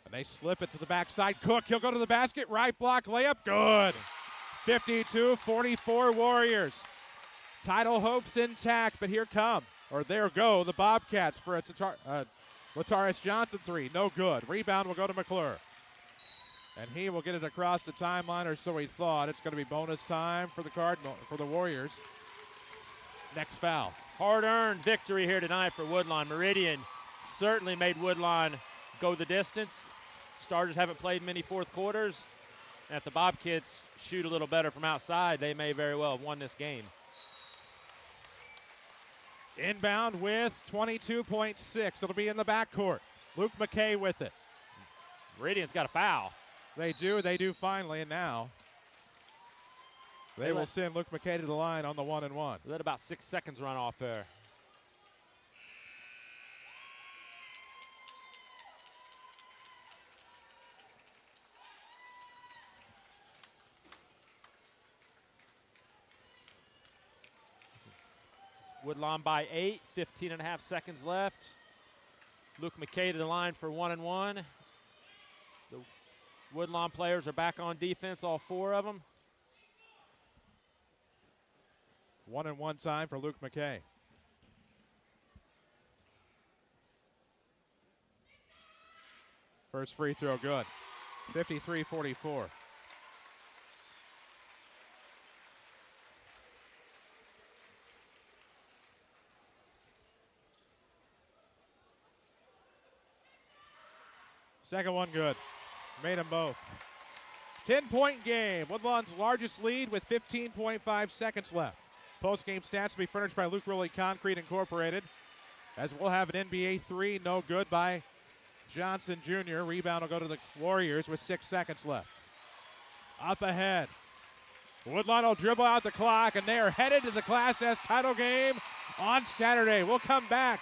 And they slip it to the backside. Cook, he'll go to the basket. Right block layup, good. 52-44 Warriors. Title hopes intact, but here there go the Bobcats for a Lataris Johnson three. No good. Rebound will go to McClure. And he will get it across the timeline, or so he thought. It's going to be bonus time for the Warriors. Next foul. Hard-earned victory here tonight for Woodlawn. Meridian certainly made Woodlawn go the distance. Starters haven't played many fourth quarters. And if the Bobcats shoot a little better from outside, they may very well have won this game. Inbound with 22.6. It'll be in the backcourt. Luke McKay with it. Meridian's got a foul. They do finally, and now they will send Luke McKay to the line on the 1-and-1. Let about 6 seconds run off there. Woodlawn by 8, 15.5 seconds left. Luke McKay to the line for 1-and-1. The Woodlawn players are back on defense, all 4 of them. 1-and-1 time for Luke McKay. First free throw good. 53-44. Second one good. Made them both. 10-point game. Woodlawn's largest lead with 15.5 seconds left. Postgame stats will be furnished by Luke Rowley Concrete Incorporated. As we'll have an NBA three, no good by Johnson Jr. Rebound will go to the Warriors with 6 seconds left. Up ahead. Woodlawn will dribble out the clock, and they are headed to the Class S title game on Saturday. We'll come back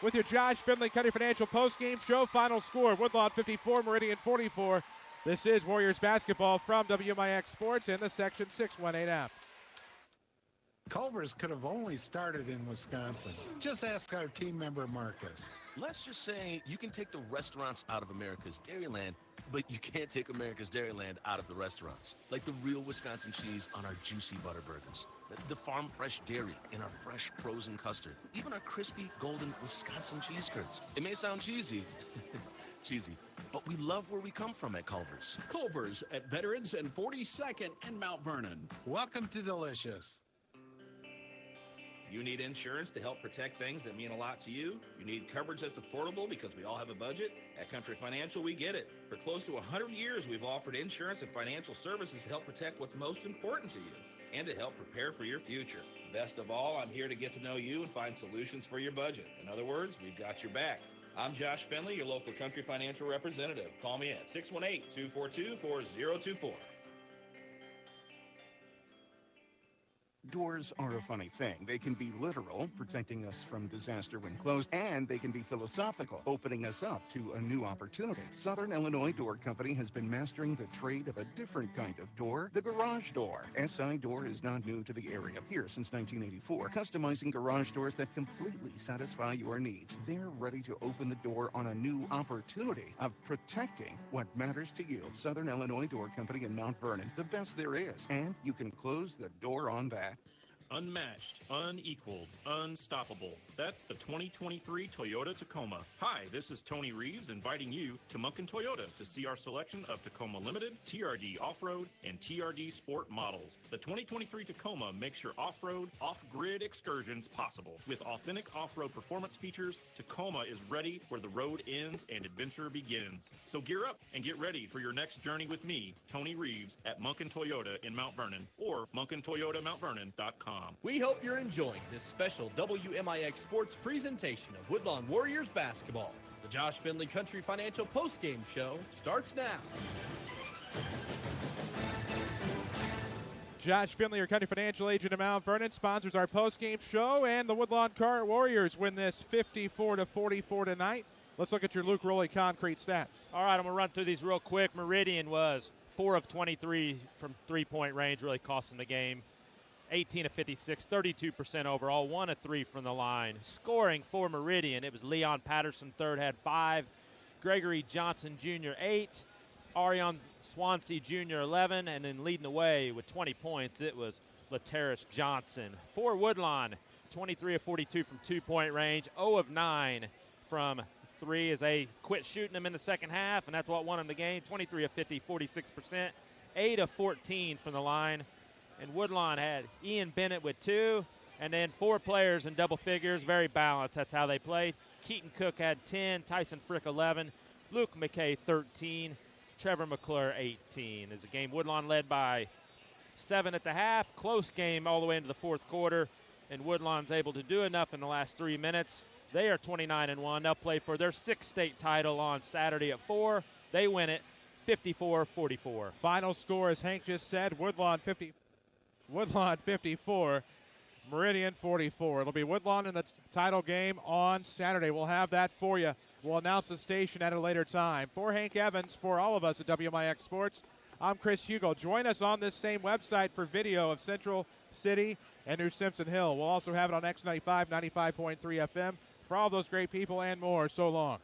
with your Josh Finley Country Financial postgame show. Final score, Woodlawn 54, Meridian 44. This is Warriors basketball from WMIX Sports in the Section 618 app. Culver's could have only started in Wisconsin. Just ask our team member Marcus. Let's just say you can take the restaurants out of America's Dairyland, but you can't take America's Dairyland out of the restaurants. Like the real Wisconsin cheese on our juicy butter burgers, the farm fresh dairy in our fresh frozen custard, even our crispy golden Wisconsin cheese curds. It may sound cheesy, but we love where we come from at Culver's. Culver's at Veterans and 42nd and Mount Vernon. Welcome to Delicious. You need insurance to help protect things that mean a lot to you? You need coverage that's affordable because we all have a budget? At Country Financial, we get it. For close to 100 years, we've offered insurance and financial services to help protect what's most important to you and to help prepare for your future. Best of all, I'm here to get to know you and find solutions for your budget. In other words, we've got your back. I'm Josh Finley, your local Country Financial representative. Call me at 618-242-4024. Doors are a funny thing. They can be literal, protecting us from disaster when closed, and they can be philosophical, opening us up to a new opportunity. Southern Illinois Door Company has been mastering the trade of a different kind of door, the garage door. SI Door is not new to the area, here since 1984, customizing garage doors that completely satisfy your needs. They're ready to open the door on a new opportunity of protecting what matters to you. Southern Illinois Door Company in Mount Vernon, the best there is, and you can close the door on that. Unmatched, unequaled, unstoppable. That's the 2023 Toyota Tacoma. Hi, this is Tony Reeves inviting you to Munkin Toyota to see our selection of Tacoma Limited, TRD Off-Road, and TRD Sport models. The 2023 Tacoma makes your off-road, off-grid excursions possible. With authentic off-road performance features, Tacoma is ready where the road ends and adventure begins. So gear up and get ready for your next journey with me, Tony Reeves, at Munkin Toyota in Mount Vernon or MunkinToyotaMountVernon.com. WMIX.com. We hope you're enjoying this special WMIX Sports presentation of Woodlawn Warriors basketball. The Josh Finley Country Financial Postgame Show starts now. Josh Finley, your Country Financial agent of Mount Vernon, sponsors our postgame show, and the Woodlawn Cart Warriors win this 54-44 tonight. Let's look at your Luke Rowley concrete stats. All right, I'm going to run through these real quick. Meridian was 4 of 23 from three-point range, really costing the game. 18 of 56, 32% overall, 1 of 3 from the line. Scoring for Meridian, it was Leon Patterson, third, had 5. Gregory Johnson Jr., 8. Arion Swansea Jr., 11. And then leading the way with 20 points, it was Lateris Johnson. For Woodlawn, 23 of 42 from two-point range, 0 of 9 from 3 as they quit shooting them in the second half, and that's what won them the game. 23 of 50, 46%, 8 of 14 from the line. And Woodlawn had Ian Bennett with 2, and then 4 players in double figures, very balanced. That's how they played. Keaton Cook had 10, Tyson Frick 11, Luke McKay 13, Trevor McClure 18. As the game, Woodlawn led by 7 at the half. Close game all the way into the fourth quarter, and Woodlawn's able to do enough in the last 3 minutes. They are 29-1. They'll play for their 6th state title on Saturday at 4. They win it 54-44. Final score, as Hank just said, Woodlawn 54, Meridian 44. It'll be Woodlawn in the title game on Saturday. We'll have that for you. We'll announce the station at a later time. For Hank Evans, for all of us at WMIX Sports, I'm Chris Hugo. Join us on this same website for video of Central City and New Simpson Hill. We'll also have it on X95, 95.3 FM. For all those great people and more, so long.